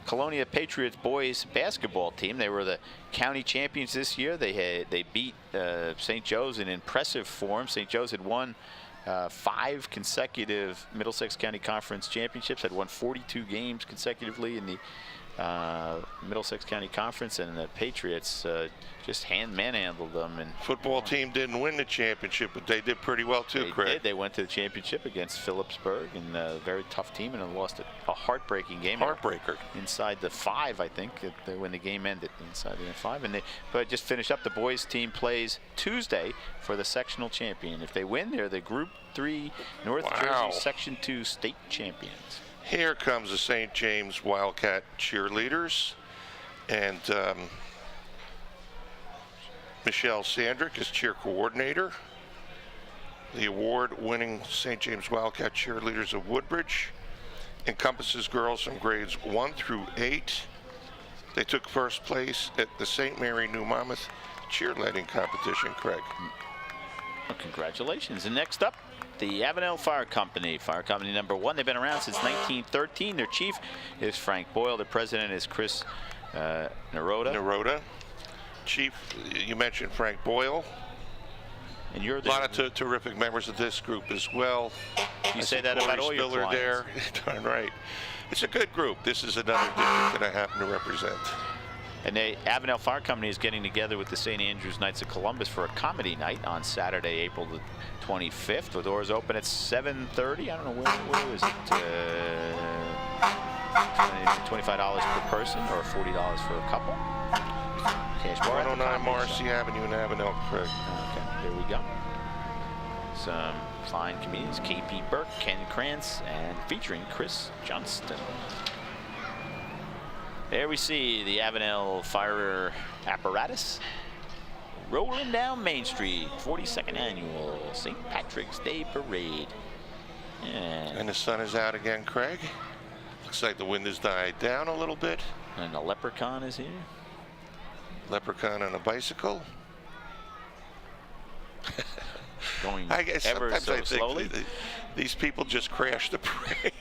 Colonia Patriots boys basketball team. They were the county champions this year. They beat St. Joe's in impressive form. St. Joe's had won 5 consecutive Middlesex County Conference championships, had won 42 games consecutively in the Middlesex County Conference, and the Patriots just manhandled them. And football team didn't win the championship, but they did pretty well too, Craig. They did. They went to the championship against Phillipsburg, and a very tough team, and lost a heartbreaking game. Heartbreaker. Inside the 5, I think, when the game ended. Inside the 5, but just finished up. The boys team plays Tuesday for the sectional champion. If they win, they're the Group 3 North Jersey Section 2 state champions. Here comes the St. James Wildcat cheerleaders, and Michelle Sandrick is cheer coordinator. The award-winning St. James Wildcat cheerleaders of Woodbridge encompasses girls from grades 1 through 8. They took first place at the St. Mary New Monmouth cheerleading competition, Craig. Well, congratulations. And next up, the Avenel Fire Company number 1. They've been around since 1913. Their chief is Frank Boyle. The president is Chris Naroda. Chief, you mentioned Frank Boyle. And you're a lot of terrific members of this group as well. You say that about all your clients. There. Darn right. It's a good group. This is another district that I happen to represent. And the Avenel Fire Company is getting together with the St. Andrews Knights of Columbus for a comedy night on Saturday, April the 25th. The doors open at 7:30. I don't know, where is it? $25 per person or $40 for a couple. Cash bar 109 Marcy Avenue in Avenel, Craig. Okay, here we go. Some fine comedians: K.P. Burke, Ken Krantz, and featuring Chris Johnston. There we see the Avenel Fire Apparatus rolling down Main Street, 42nd Annual St. Patrick's Day Parade. And the sun is out again, Craig. Looks like the wind has died down a little bit. And the leprechaun is here. Leprechaun on a bicycle. Going I guess ever sometimes so I think slowly. These people just crashed the parade.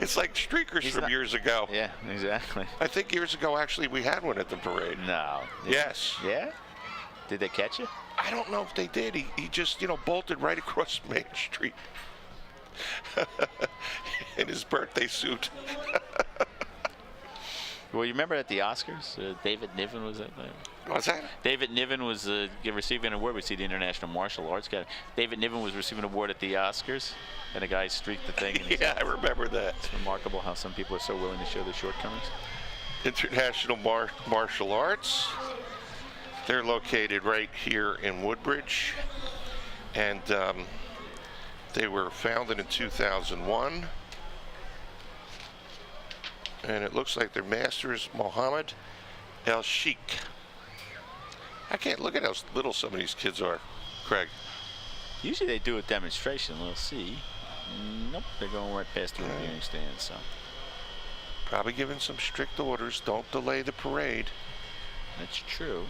It's like streakers from years ago. Yeah, exactly. I think years ago, actually, we had one at the parade. No. Yes. Yeah? Did they catch you? I don't know if they did. He just, bolted right across Main Street in his birthday suit. Well, you remember at the Oscars, David Niven was at there. What's that? David Niven was receiving an award. We see the International Martial Arts guy. David Niven was receiving an award at the Oscars, and a guy streaked the thing. Yeah, I remember that. It's remarkable how some people are so willing to show their shortcomings. International Martial Arts. They're located right here in Woodbridge, and they were founded in 2001. And it looks like their master is Mohammed El Sheikh. I can't look at how little some of these kids are, Craig. Usually they do a demonstration. We'll see. Nope, they're going right past the reviewing stand. So probably given some strict orders. Don't delay the parade. That's true.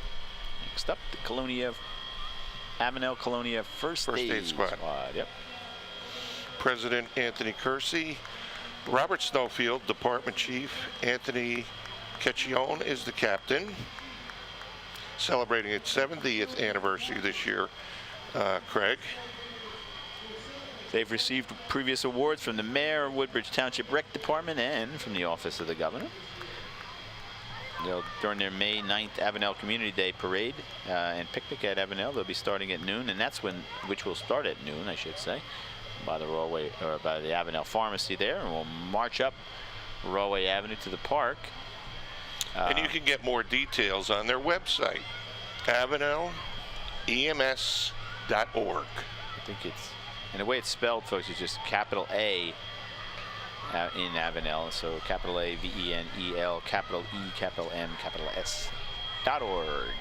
Next up, the Avenel Colonia First Aid Squad. Yep. President Anthony Kersey. Robert Snowfield, Department Chief. Anthony Cacchione is the captain. Celebrating its 70th anniversary this year, Craig. They've received previous awards from the Mayor of Woodbridge Township Rec Department and from the Office of the Governor. During their May 9th Avenel Community Day Parade and picnic at Avenel, they'll be starting at noon, and that's which will start at noon, I should say, by the by the Avenel Pharmacy there, and we'll march up Rawway Avenue to the park. And you can get more details on their website, Avenel EMS.org. I think it's, and the way it's spelled, folks, is just capital A in Avenel. So capital A, VENEL, capital E, capital M, capital S.org.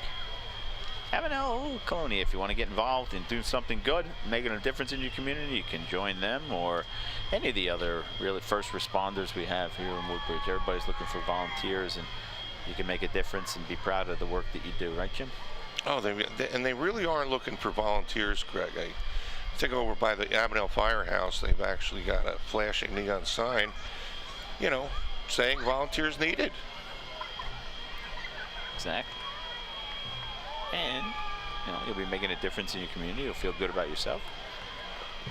Avenel Colony, if you want to get involved in doing something good, making a difference in your community, you can join them or any of the other really first responders we have here in Woodbridge. Everybody's looking for volunteers, and you can make a difference and be proud of the work that you do, right, Jim? Oh, they really are looking for volunteers, Greg. I think over by the Avenel Firehouse, they've actually got a flashing neon sign, you know, saying volunteers needed. Exactly. And, you know, you'll be making a difference in your community. You'll feel good about yourself.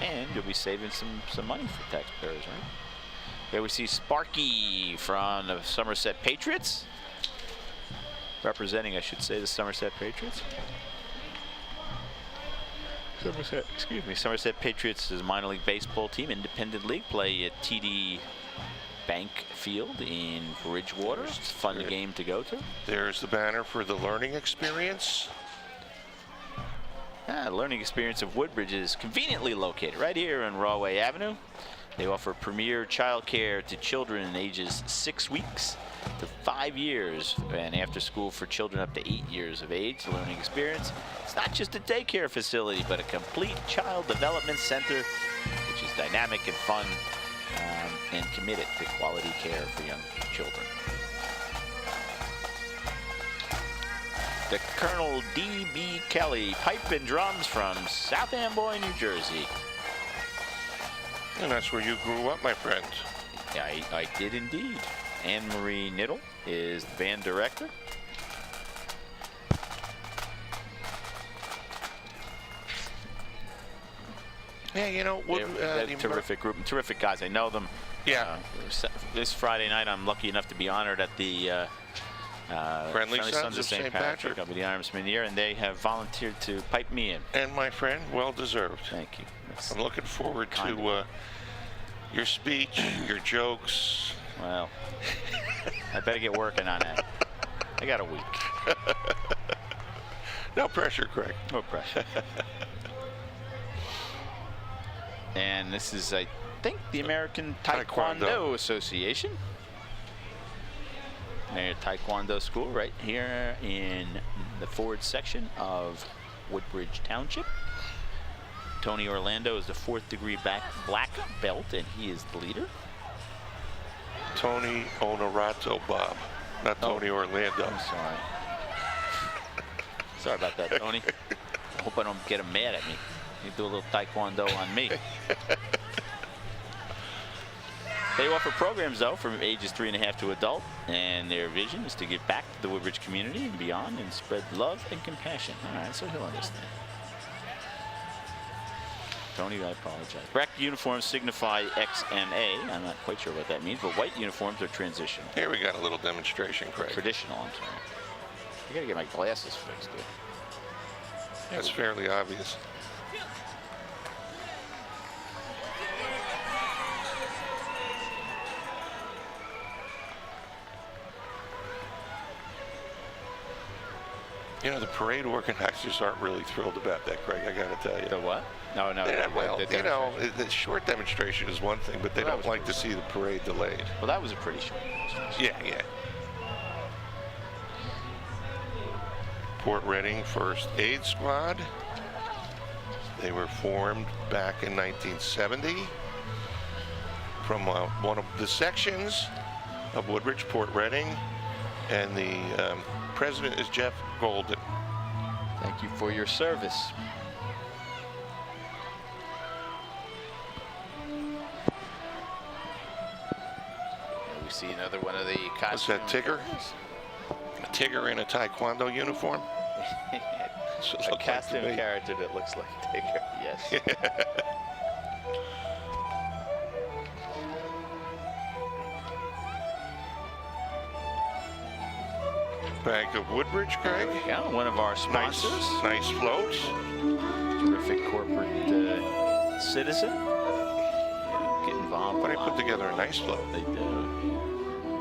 And you'll be saving some money for taxpayers, right? Here we see Sparky from the Somerset Patriots. Representing, I should say, the Somerset Patriots. Somerset Patriots is a minor league baseball team, independent league, play at TD Bank Field in Bridgewater. It's a fun game to go to. There's the banner for the learning experience. The learning experience of Woodbridge is conveniently located right here on Rawway Avenue. They offer premier child care to children ages 6 weeks to 5 years, and after school for children up to 8 years of age. The learning experience, it's not just a daycare facility, but a complete child development center, which is dynamic and fun, and committed to quality care for young children. The Colonel D.B. Kelly, pipe and drums from South Amboy, New Jersey. And that's where you grew up, my friend. I did indeed. Anne-Marie Niddle is the band director. Yeah, you know, they're terrific group, terrific guys. I know them. Yeah. This Friday night, I'm lucky enough to be honored at the Friendly Sons of St. Patrick. I'll be the Ironsman here, and they have volunteered to pipe me in. And my friend, well deserved. Thank you. I'm looking forward to your speech, your jokes. Well, I better get working on that. I got a week. No pressure, Craig. No pressure. And this is, I think, the American Taekwondo Association. Their Taekwondo school right here in the Ford section of Woodbridge Township. Tony Orlando is the 4th degree black belt, and he is the leader. Tony Onorato, Bob, not Tony Orlando. I'm sorry. Sorry about that, Tony. I hope I don't get him mad at me. You do a little Taekwondo on me. They offer programs, though, from ages 3.5 to adult, and their vision is to give back to the Woodbridge community and beyond and spread love and compassion. All right, so he'll understand. Tony, I apologize. Black uniforms signify XMA. I'm not quite sure what that means, but white uniforms are transitional. Here we got a little demonstration, Craig. Traditional, I'm sorry. I gotta get my glasses fixed, dude. That's fairly obvious. You know, the parade organizers aren't really thrilled about that, Craig, I got to tell you. The what? No. Yeah, well, you know, the short demonstration is one thing, but they don't like to see the parade delayed. Well, that was a pretty short demonstration. Yeah. Port Reading First Aid Squad. They were formed back in 1970 from one of the sections of Woodbridge, Port Reading, and the president is Jeff Golden. Thank you for your service. We see another one of the costumes. What's that, Tigger? A Tigger in a Taekwondo uniform? A costume character that looks like Tigger, yes. Bank of Woodbridge, Craig. Yeah, one of our sponsors. Nice floats. Terrific corporate citizen. Get involved. But they put together a nice float. They do.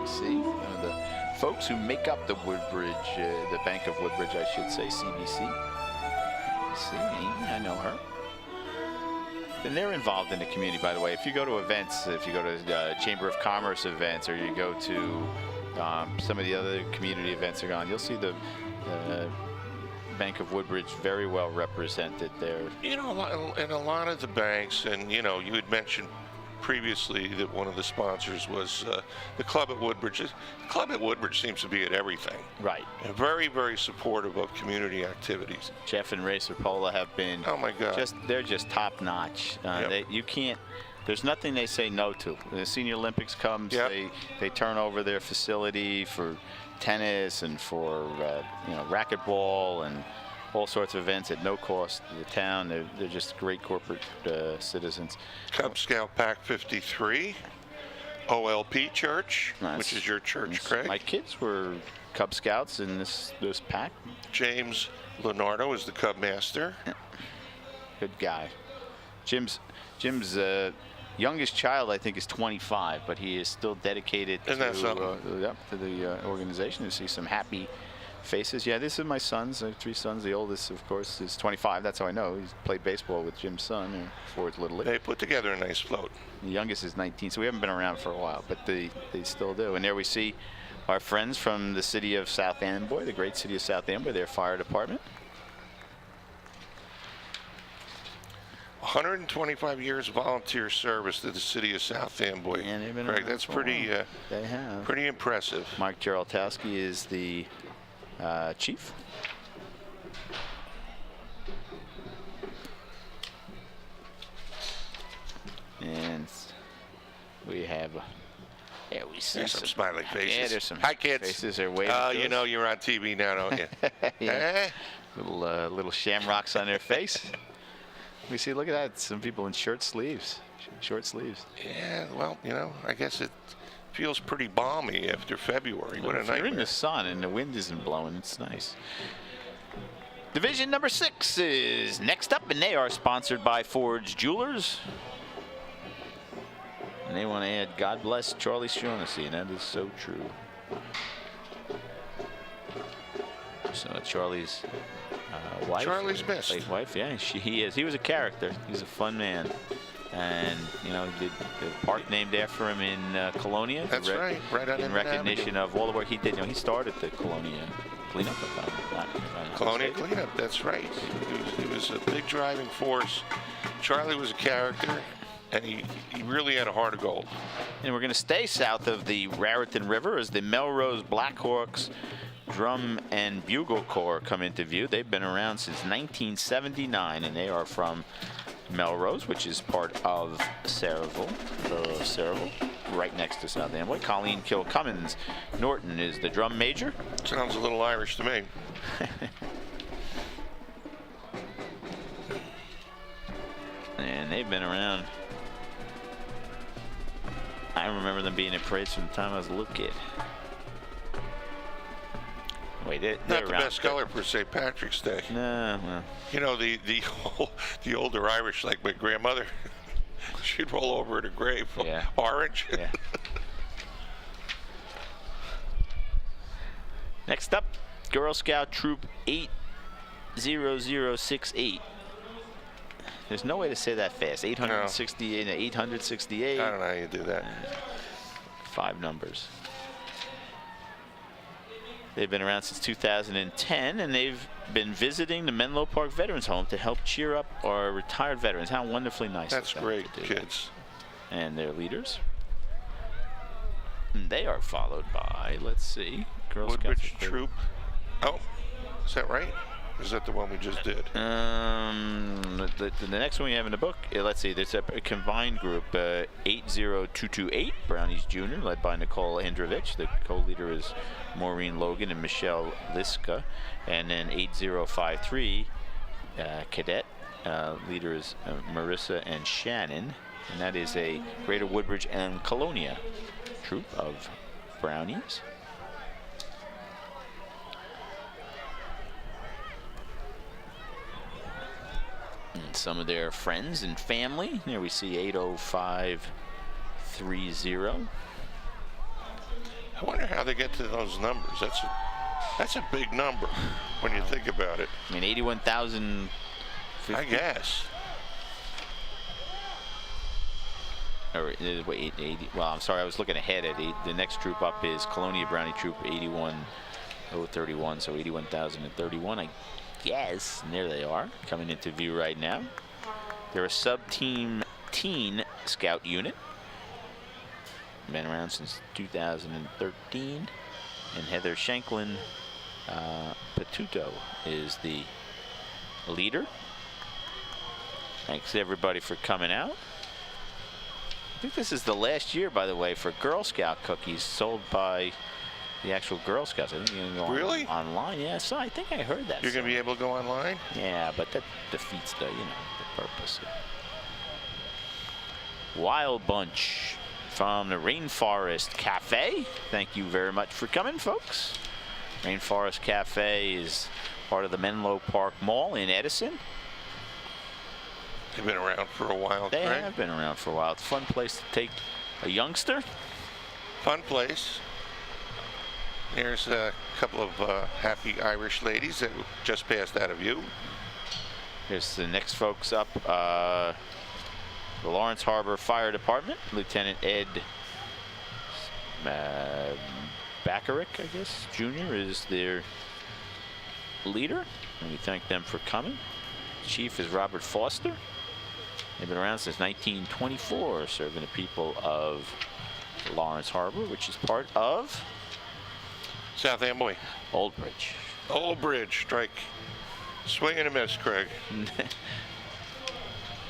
You see, one of the folks who make up the Woodbridge, the Bank of Woodbridge, I should say, CBC. see Amy, I know her. And they're involved in the community, by the way. If you go to events, if you go to Chamber of Commerce events, or you go to some of the other community events are on, you'll see the Bank of Woodbridge very well represented there. You know, and a lot of the banks, and you know, you had mentioned previously that one of the sponsors was the Club at Woodbridge. The Club at Woodbridge seems to be at everything. Right. And very, very supportive of community activities. Jeff and Ray Serpola have been, oh my God, they're just top notch. You can't. There's nothing they say no to. When the Senior Olympics comes, they turn over their facility for tennis and for racquetball and all sorts of events at no cost to the town. They're just great corporate citizens. Cub Scout Pack 53, OLP Church, which is your church, Craig. My kids were Cub Scouts in this pack. James Leonardo is the Cub Master. Good guy. Jim's youngest child, I think, is 25, but he is still dedicated to the organization. You see some happy faces. Yeah, this is my sons. I have 3 sons. The oldest, of course, is 25. That's how I know. He's played baseball with Jim's son before it's Little League. They put together a nice float. The youngest is 19, so we haven't been around for a while, but they still do. And there we see our friends from the city of South Amboy, the great city of South Amboy, their fire department. 125 years of volunteer service to the city of South Amboy. Craig, that's pretty pretty impressive. Mike Geraltowski is the chief. And we have we see there's some smiling faces. Yeah, there's some hi kids. Faces are waving. Oh, you know you're on TV now, don't you? Yeah. Little shamrocks on their face. We see, look at that, some people in short sleeves. Yeah, well, you know, I guess it feels pretty balmy after February. What a nightmare. You're in the sun and the wind isn't blowing, it's nice. Division number 6 is next up, and they are sponsored by Ford's Jewelers. And they want to add, God bless Charlie Shaughnessy, and that is so true. So Charlie's wife. Charlie's missed. Late wife, yeah, he is. He was a character. He's a fun man. And, you know, the park named after him in Colonia. That's right on in recognition of all the work he did. You know, he started the Colonia cleanup. Colonia cleanup, that's right. He was a big driving force. Charlie was a character, and he really had a heart of gold. And we're going to stay south of the Raritan River as the Melrose Blackhawks Drum and Bugle Corps come into view. They've been around since 1979, and they are from Melrose, which is part of Saraville, right next to South Amboy. Colleen Kilcummins Norton is the drum major. Sounds a little Irish to me. And they've been around. I remember them being in parades from the time I was a little kid. Wait, they're not the best color for St. Patrick's Day. No, well. You know, the older Irish, like my grandmother, she'd roll over at her grave. Yeah. Orange. Yeah. Next up, Girl Scout Troop 80068. There's no way to say that fast. 868 and 868. I don't know how you do that. 5 numbers. They've been around since 2010, and they've been visiting the Menlo Park Veterans Home to help cheer up our retired veterans. How wonderfully nice. That's great, kids. And their leaders. And they are followed by, let's see, Girl Woodbridge Scouts. Troop. Oh, is that right? Or is that the one we just did? The next one we have in the book, let's see, there's a combined group, 80228, Brownies Jr., led by Nicole Androvich. The co-leader is Maureen Logan and Michelle Liska. And then 8053, Cadet, leader is Marissa and Shannon. And that is a Greater Woodbridge and Colonia troop of Brownies. And some of their friends and family. There we see 80530. I wonder how they get to those numbers. That's a big number when you think about it. I mean, 81,000 I guess. Or, wait, 80. Well, I'm sorry, I was looking ahead at the next troop up is Colonia Brownie Troop 81031, so 81,031, I guess. And there they are, coming into view right now. They're a sub-team teen scout unit. Been around since 2013. And Heather Shanklin Patuto is the leader. Thanks everybody for coming out. I think this is the last year, by the way, for Girl Scout cookies sold by the actual Girl Scouts. I think you can go really? Online. Yeah, so I think I heard that. You're going to be able to go online? Yeah, but that defeats the, the purpose. Wild Bunch from the Rainforest Cafe. Thank you very much for coming, folks. Rainforest Cafe is part of the Menlo Park Mall in Edison. They've been around for a while, They Craig. have been around for a while. It's a fun place to take a youngster. Fun place. Here's a couple of happy Irish ladies that just passed out of view. Here's the next folks up. The Lawrence Harbor Fire Department. Lieutenant Ed Bacharach, I guess, Jr. is their leader. And we thank them for coming. Chief is Robert Foster. They've been around since 1924, serving the people of Lawrence Harbor, which is part of South Amboy. Old Bridge. Old Bridge, strike. Swing and a miss, Craig.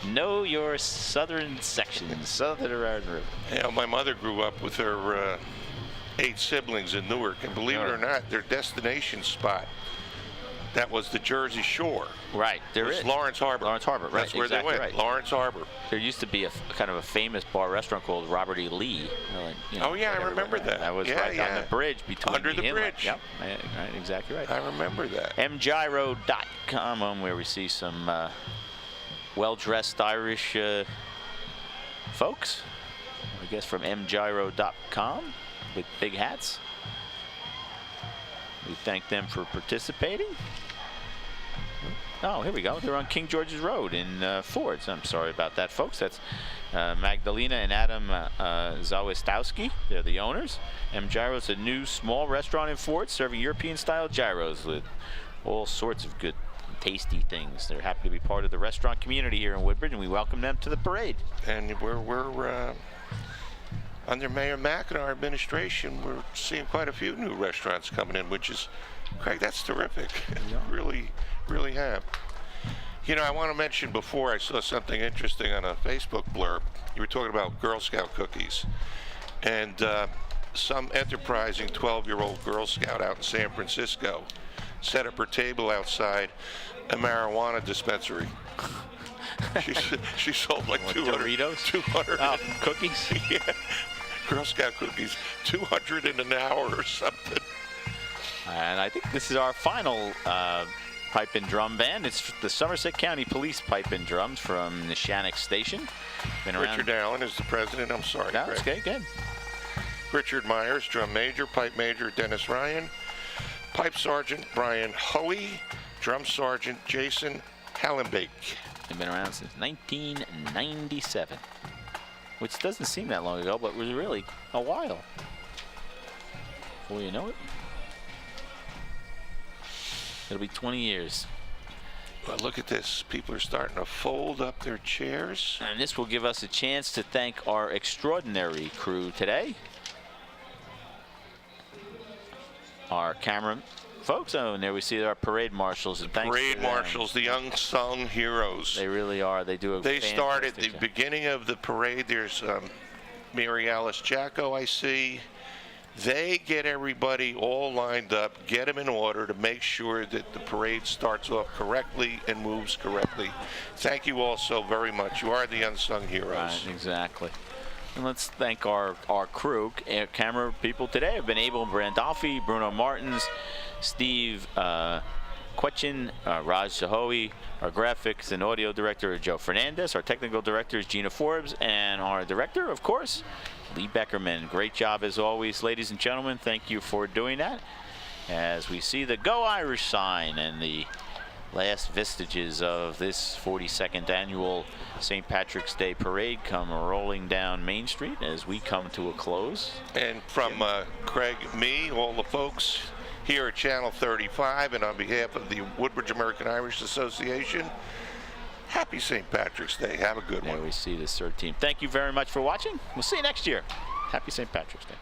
Know your southern section, south of the Raritan River. Yeah, my mother grew up with her 8 siblings in Newark, and believe it or not, their destination spot, that was the Jersey Shore. Right, there is. Lawrence Harbor. Lawrence Harbor, right. That's where exactly they went, right. Lawrence Harbor. There used to be a kind of a famous bar restaurant called Robert E. Lee. Oh, yeah, I remember that. That was yeah, right on the bridge between Under the inlet. bridge. Yep, right, exactly right. I remember that. mgyro.com, where we see some well-dressed Irish folks, I guess from mgyro.com with big hats. We thank them for participating. Oh, here we go. They're on King George's Road in Ford's. I'm sorry about that, folks. That's Magdalena and Adam Zawistowski. They're the owners. M Gyro's a new small restaurant in Ford serving European-style gyros with all sorts of good, tasty things. They're happy to be part of the restaurant community here in Woodbridge, and we welcome them to the parade. And we're under Mayor Mack and our administration, we're seeing quite a few new restaurants coming in, which is, Craig, that's terrific. Really, really have. You know, I want to mention before, I saw something interesting on a Facebook blurb. You were talking about Girl Scout cookies. And some enterprising 12-year-old Girl Scout out in San Francisco set up her table outside a marijuana dispensary. She sold like 200 Doritos? 200 cookies? Yeah. Girl Scout cookies, 200 in an hour or something. And I think this is our final pipe and drum band. It's the Somerset County Police Pipe and Drums from Neshannock Station. Been around. Richard Allen is the president. I'm sorry, No, Craig. it's okay, good. Richard Myers, drum major. Pipe major, Dennis Ryan. Pipe sergeant, Brian Hoey. Drum sergeant, Jason Hallenbeek. They've been around since 1997, which doesn't seem that long ago, but was really a while. Before you know it, it'll be 20 years. Well, look at this. People are starting to fold up their chairs. And this will give us a chance to thank our extraordinary crew today. Our camera folks, and there we see our parade marshals. And thanks Parade to them. marshals, the unsung heroes. They really are. They do a They start at fantastic the job. beginning of the parade. There's Mary Alice Jacko, I see. They get everybody all lined up, get them in order to make sure that the parade starts off correctly and moves correctly. Thank you all so very much. You are the unsung heroes. Right, exactly. And let's thank our crew, camera people today have been Abel Brandolfi, Bruno Martins, Steve Quetchin, Raj Sahoui, our graphics and audio director Joe Fernandez, our technical director is Gina Forbes, and our director, of course, Lee Beckerman. Great job as always, ladies and gentlemen. Thank you for doing that. As we see the Go Irish sign and the last vestiges of this 42nd annual St. Patrick's Day Parade come rolling down Main Street as we come to a close. And from Craig, me, all the folks here at Channel 35, and on behalf of the Woodbridge American Irish Association, happy St. Patrick's Day. Have a good one. There we see the 13th. Thank you very much for watching. We'll see you next year. Happy St. Patrick's Day.